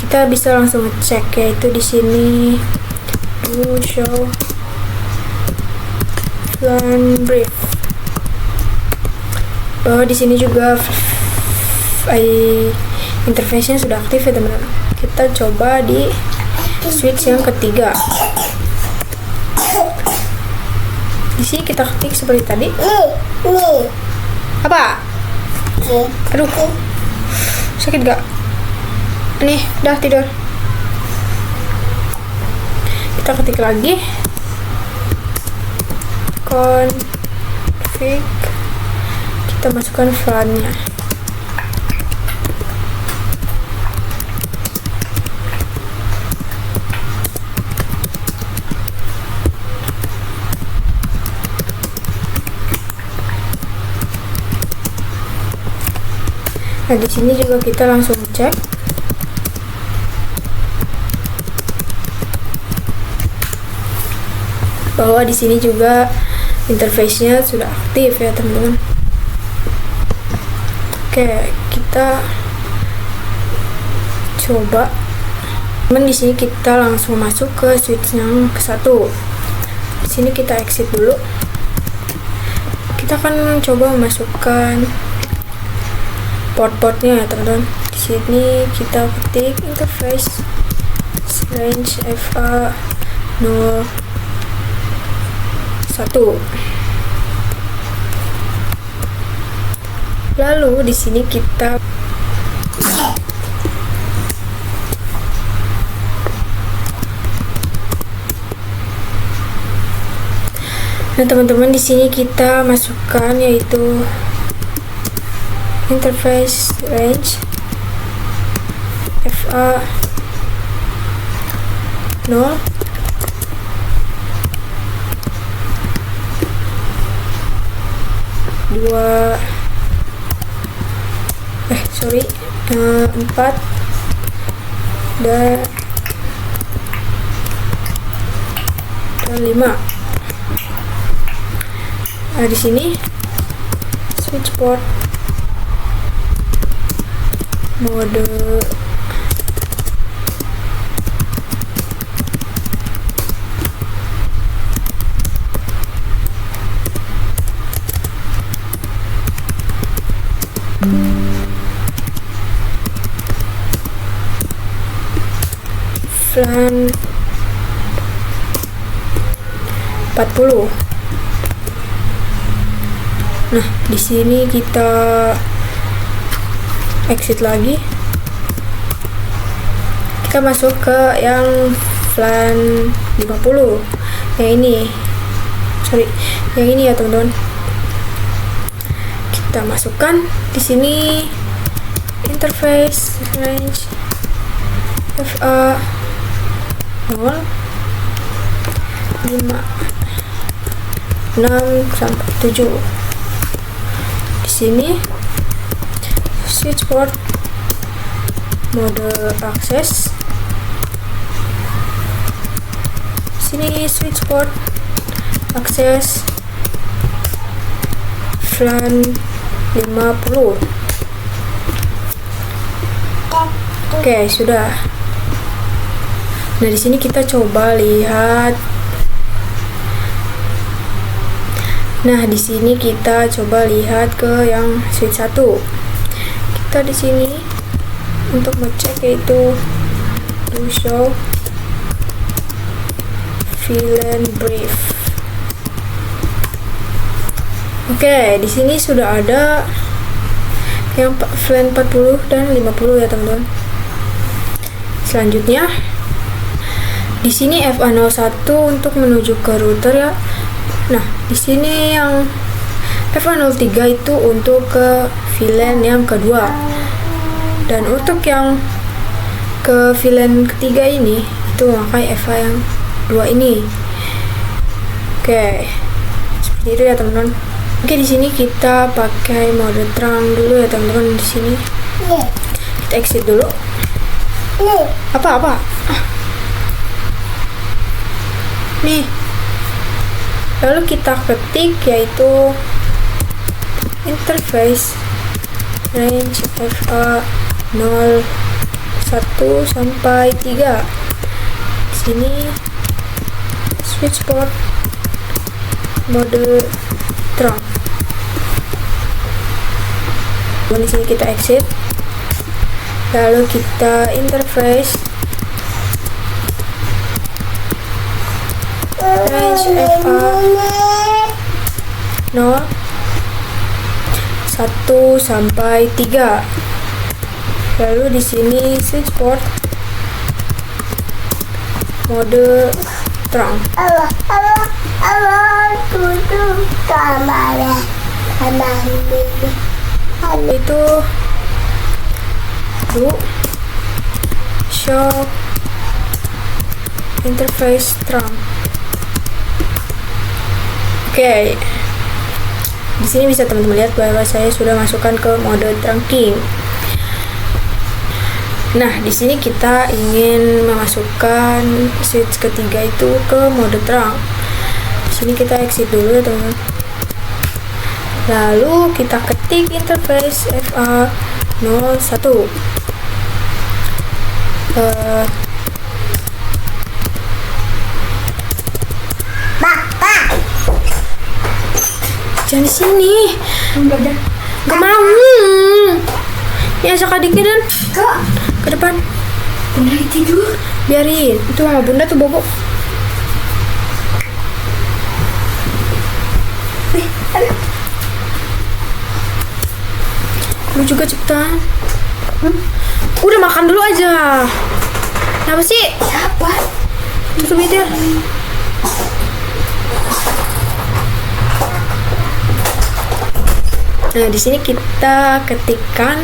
Kita bisa langsung ngecek yaitu di sini do show flan brief. Bahwa di sini juga interface-nya sudah aktif ya teman-teman. Kita coba di switch yang ketiga. Di sini kita ketik seperti tadi. Apa? Aduh, sakit gak? Nih, dah tidur. Kita ketik lagi config. Kita masukkan file-nya. Nah, di sini juga kita langsung cek. Bahwa di sini juga interface-nya sudah aktif ya teman-teman. Oke, kita coba. Di sini kita langsung masuk ke switch yang ke-1. Di sini kita exit dulu. Kita akan coba memasukkan port-portnya ya teman-teman. Di sini kita ketik interface range FA 0 1. Lalu di sini kita teman-teman, di sini kita masukkan yaitu interface range FA 0 2 4 dan 5. Nah, di sini switch port mode FLAN 40. Nah, di sini kita exit lagi. Kita masuk ke yang FLAN 50. Yang ini ya, teman-teman. Kita masukkan di sini interface range FA 0 5 6 sampai 7. Di sini switch port mode akses. Sini switch port akses FLAN 50. Oke, sudah. Nah, di sini kita coba lihat. Nah, di sini kita coba lihat ke yang switch 1. Kita di sini untuk ngecek yaitu do show VLAN brief. Oke, di sini sudah ada yang FLAN 40 dan 50 ya, teman-teman. Selanjutnya di sini FA01 untuk menuju ke router ya. Nah, di sini yang FA03 itu untuk ke VLAN yang kedua. Dan untuk yang ke VLAN ketiga ini itu memakai FA yang 2 ini. Oke. Seperti itu ya, teman-teman. Oke, di sini kita pakai mode terang dulu ya, teman-teman. Di sini kita exit dulu. Apa? Nih, lalu kita ketik yaitu interface range FA 0 1 sampai 3. Di sini switch port mode terang. Di sini kita exit. Lalu kita interface range FA 0 1 sampai 3. Lalu di sini switch port mode terang. Itu show interface terang. Oke. Di sini bisa teman-teman lihat bahwa saya sudah masukkan ke mode trunking. Nah, di sini kita ingin memasukkan switch ketiga itu ke mode terang. Di sini kita exit dulu ya, teman-teman. Lalu kita ketik interface FA 01. Jangan di sini. Gak mau. Ya, sekali dikit dan ke depan. Bunda tidur. Biarin, itu mama bunda tuh bobo. Lu juga cepetan. Udah makan dulu aja. Kenapa sih? Siapa? Tutup meja. Nah, di sini kita ketikkan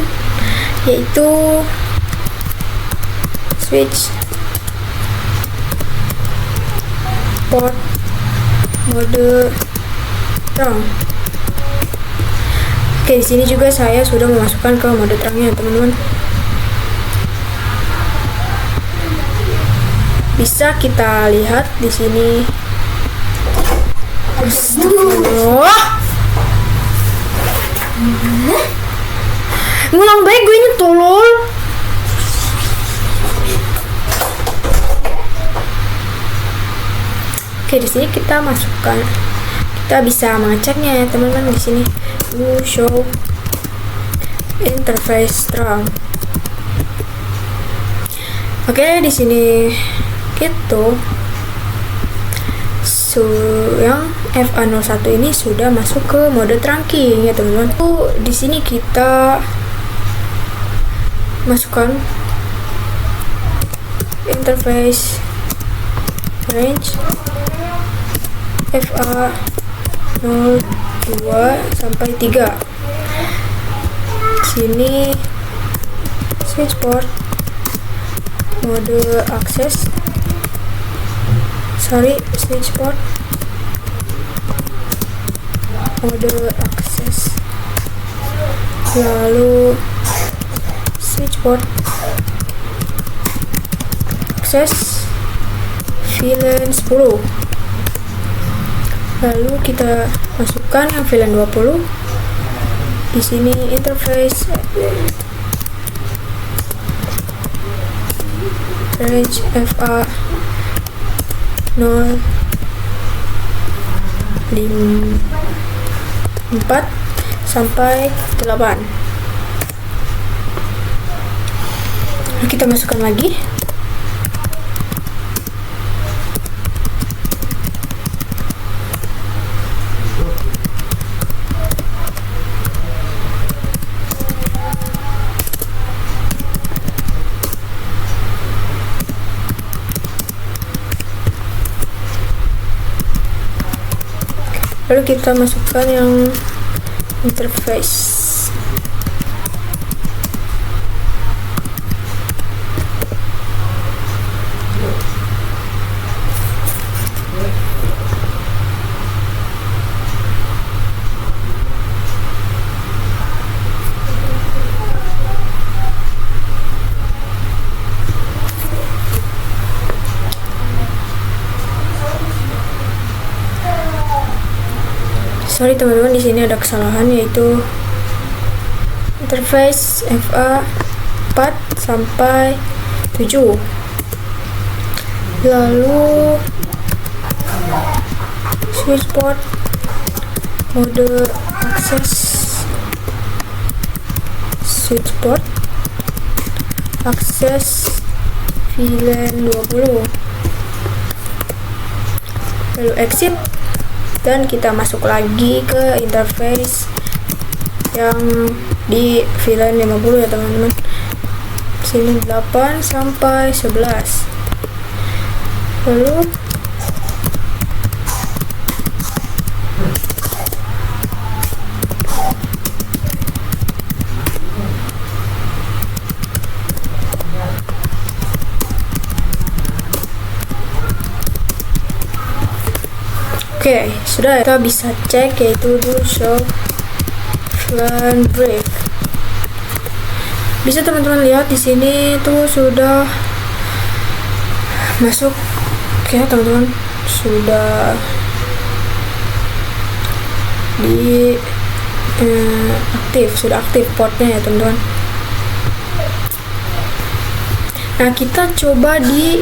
yaitu switch port mode terang. Oke, di sini juga saya sudah memasukkan ke mode terangnya, teman-teman. Bisa kita lihat di sini. Astagfirullah. Ngulang baik gue ini tolol. Oke, di sini kita masukkan. Kita bisa mengeceknya ya, teman-teman. Di sini show interface terang. Oke, di sini itu yang FA01 ini sudah masuk ke mode trunking ya, teman-teman. Di sini kita masukkan interface range FA02 sampai 3. Sini switch port mode akses, switch port mode akses, lalu switch port akses VLAN 10, lalu kita masukkan yang VLAN 20. Di sini interface range FA 0 4 sampai 8. Lalu kita masukkan lagi. Lalu kita masukkan yang interface. Sorry teman-teman, di sini ada kesalahan yaitu interface FA 4 sampai 7. Lalu switch port mode akses, switch port akses VLAN 20. Lalu exit. Dan kita masuk lagi ke interface yang di VLAN 50 ya, teman-teman. Sini 8 sampai 11. Lalu oke, sudah, kita bisa cek yaitu do show VLAN brief. Bisa teman-teman lihat di sini tuh sudah masuk. Oke, teman-teman, sudah di sudah aktif portnya ya, teman-teman. Nah, kita coba di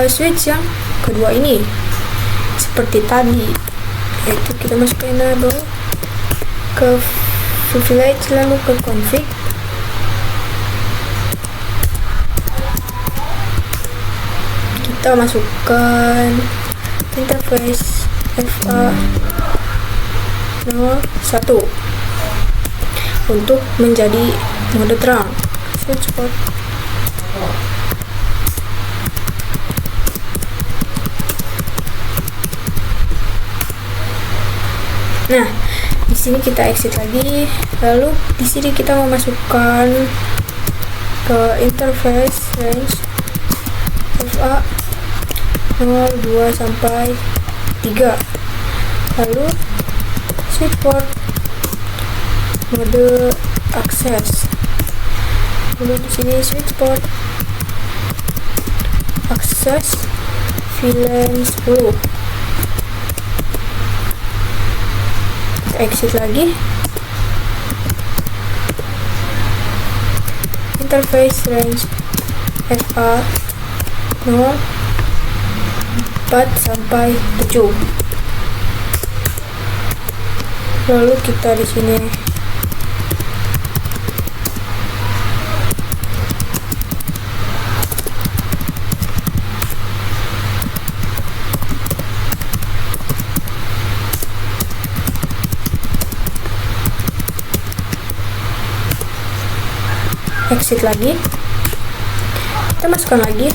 switch yang kedua ini seperti tadi, yaitu kita masuk ke enable, ke privilege, lalu ke config. kita masukkan interface FA 01 untuk menjadi mode terang switch port. Nah, di sini kita exit lagi. Lalu di sini kita memasukkan ke interface range FA 02 sampai 3. Lalu switch port mode akses. Lalu di sini switch port akses VLAN 10. Exit lagi, interface range FA 04 sampai 7. Lalu kita di sini exit lagi, kita masukkan lagi,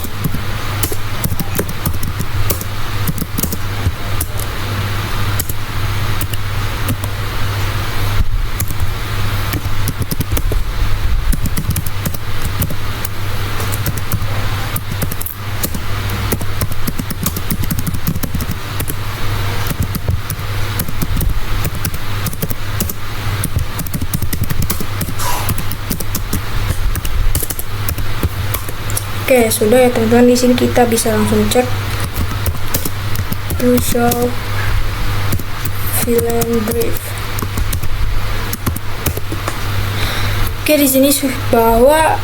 Oke, sudah ya teman-teman. Di sini kita bisa langsung cek to show VLAN brief. Oke, di sini bahwa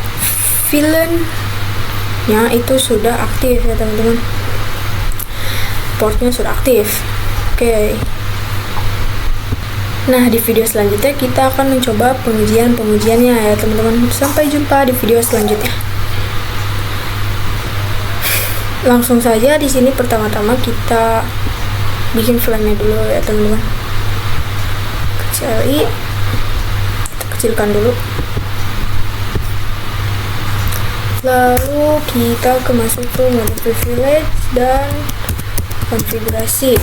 VLAN-nya itu sudah aktif ya teman-teman. Portnya sudah aktif. Oke. Nah, di video selanjutnya kita akan mencoba pengujiannya ya teman-teman. Sampai jumpa di video selanjutnya. Langsung saja di sini pertama-tama kita bikin VLAN-nya dulu ya teman-teman. Kita kecilkan dulu. Lalu kita masuk ke mode privilege dan konfigurasi.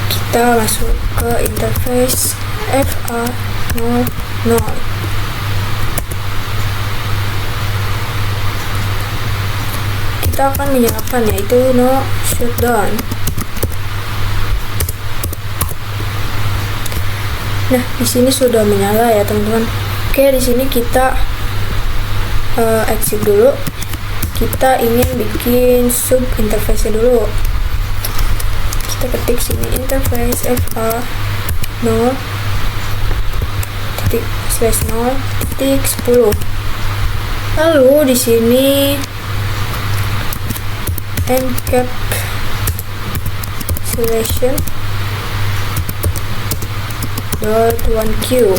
Kita masuk ke interface FA 00. Kita akan menyalakan yaitu no shutdown. Nah, di sini sudah menyala ya teman-teman. Oke, di sini kita exit dulu. Kita ingin bikin sub interface dulu. Kita ketik sini interface FA 0 titik slash 0 titik 10. Lalu di sini encapsulation .1q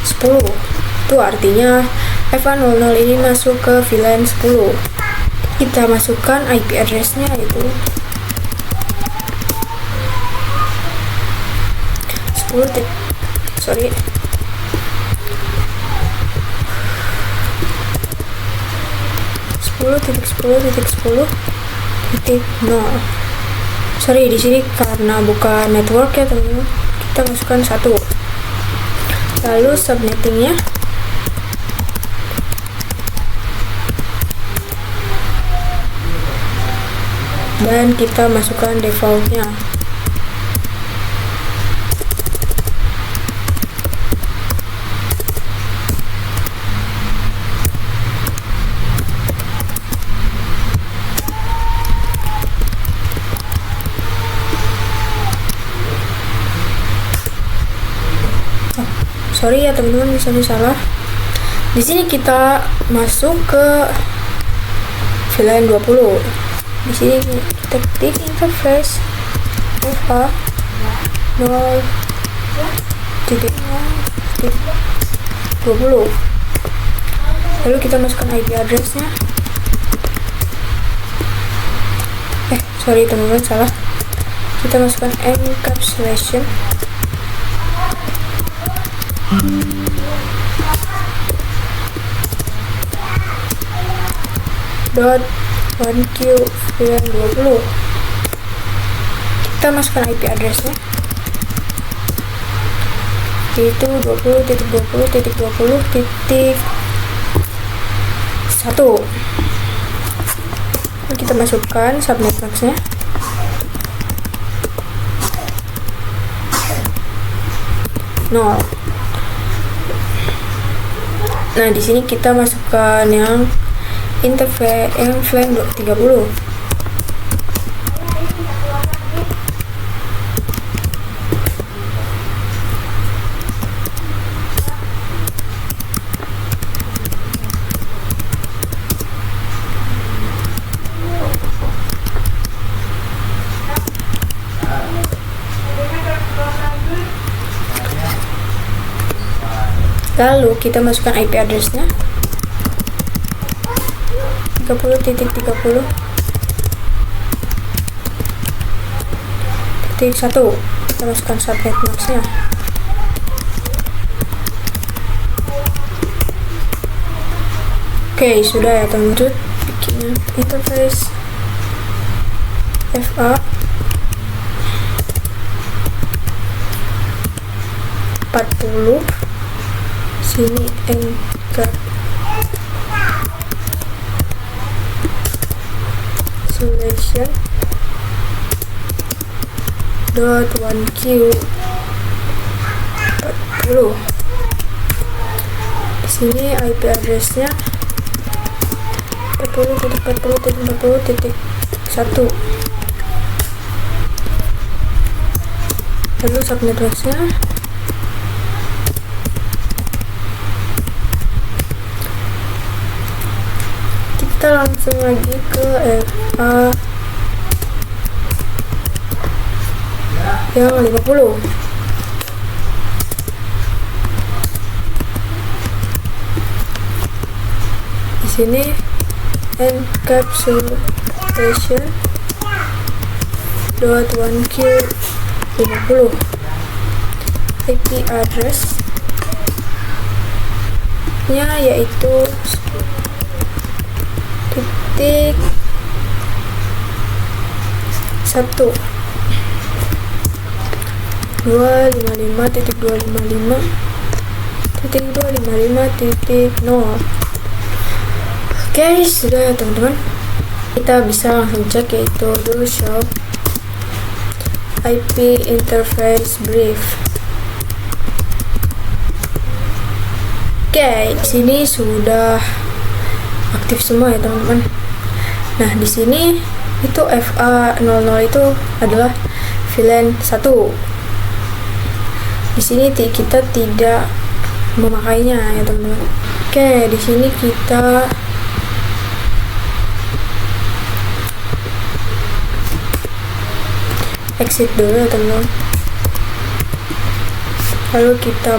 10. Itu artinya FA00 ini masuk ke VLAN 10. Kita masukkan IP address-nya itu 10.10.10.0. Sorry, di sini karena bukan network ya teman-teman, kita masukkan 1. Lalu subnettingnya dan kita masukkan defaultnya. Sorry ya teman-teman, bisa salah. Di sini kita masuk ke VLAN 20. Di sini kita ketik interface FA 0.0.20. Lalu kita masukkan IP address-nya sorry teman-teman, salah. Kita masukkan encapsulation dot 1Q VLAN 20. Kita masukkan IP addressnya, yaitu 20.20.20.1. Kita masukkan subnet max-nya, nol. Nah, di sini kita masukkan yang interface yang VLAN 30. Lalu kita masukkan IP addressnya 30.30.1. Kita masukkan subnet max-nya. Oke, sudah ya teman-teman. Bikin interface FA 40. Sini encapsulation dot 1Q 40. Di sini IP addressnya 40.40.40.1. Lalu subnet max-nya kita langsung lagi ke FA yang 50. Di sini encapsulation dot 1Q 50. IP address nya yaitu titik 1 255.255.255.0. Oke, sudah ya teman-teman. Kita bisa langsung cek, yaitu do show IP interface brief. Oke, di sini sudah aktif semua ya teman-teman. Nah, di sini itu FA00 itu adalah VLAN 1. Di sini kita tidak memakainya ya teman-teman. Oke, di sini kita exit dulu ya teman-teman. Lalu kita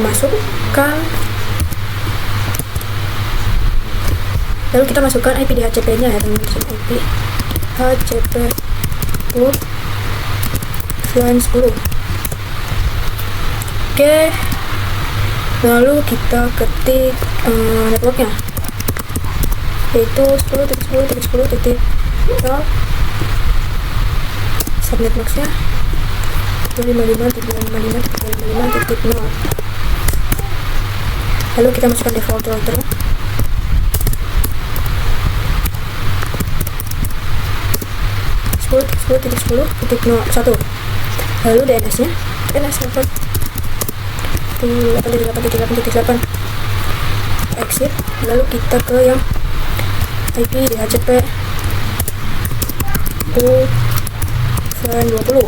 masukkan IP DHCP nya ya teman-teman. IP DHCP VLAN 10. Oke, lalu kita ketik networknya, yaitu 10.10.10.0. Subnet max-nya 255.255.255.0. Lalu kita masukkan default router 10.10.10.1. Lalu DNS nya DNS server 8.8.8.8. Exit. Lalu kita ke yang IP DHCP VLAN 20.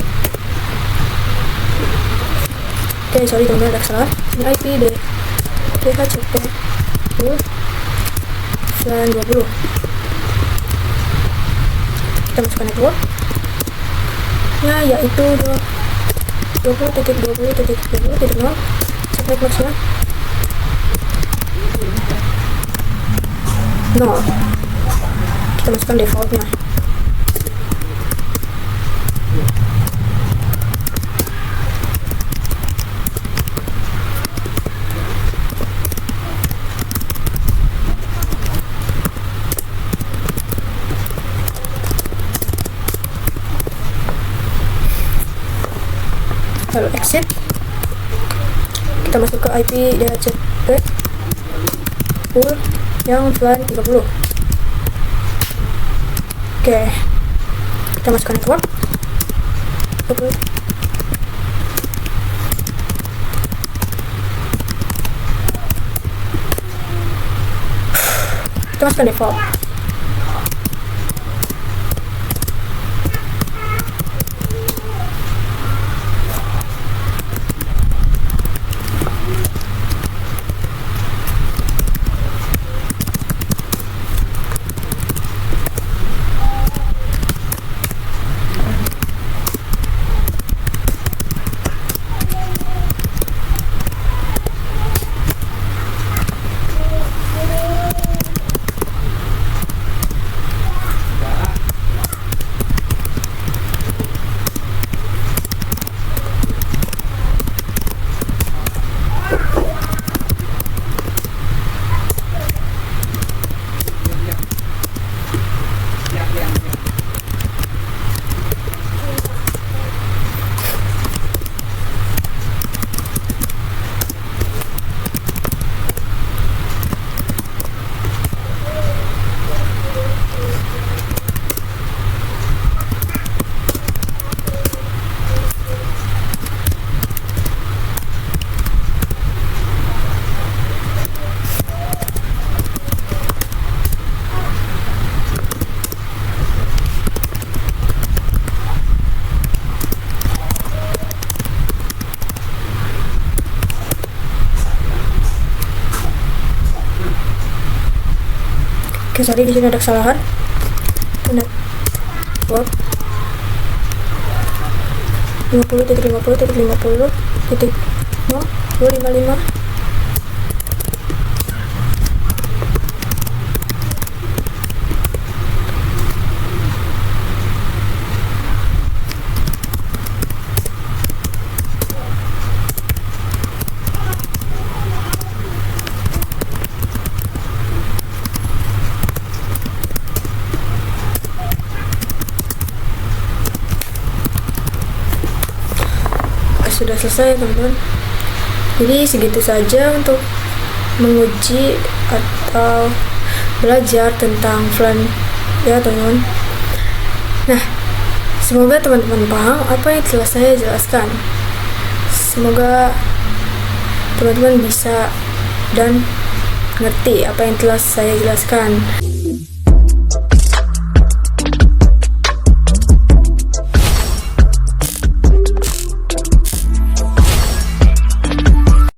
Oke, sorry teman-teman, ada kesalahan. Ini IP DHCP VLAN 20. Kita masukkan network nya, yaitu 20.20.20.0. Subnet max-nya 0. Kita masukkan defaultnya. kita masuk ke IP DHCP pool yang VLAN 30. Oke, kita masukkan network. Oke. Kita masukkan default. Oke, sorry, di sini ada kesalahan. Network 50.50.50.0.255. Sudah selesai, teman-teman. Jadi segitu saja untuk menguji atau belajar tentang VLAN ya, teman-teman. Nah, semoga teman-teman paham apa yang telah saya jelaskan. Semoga teman-teman bisa dan ngerti apa yang telah saya jelaskan.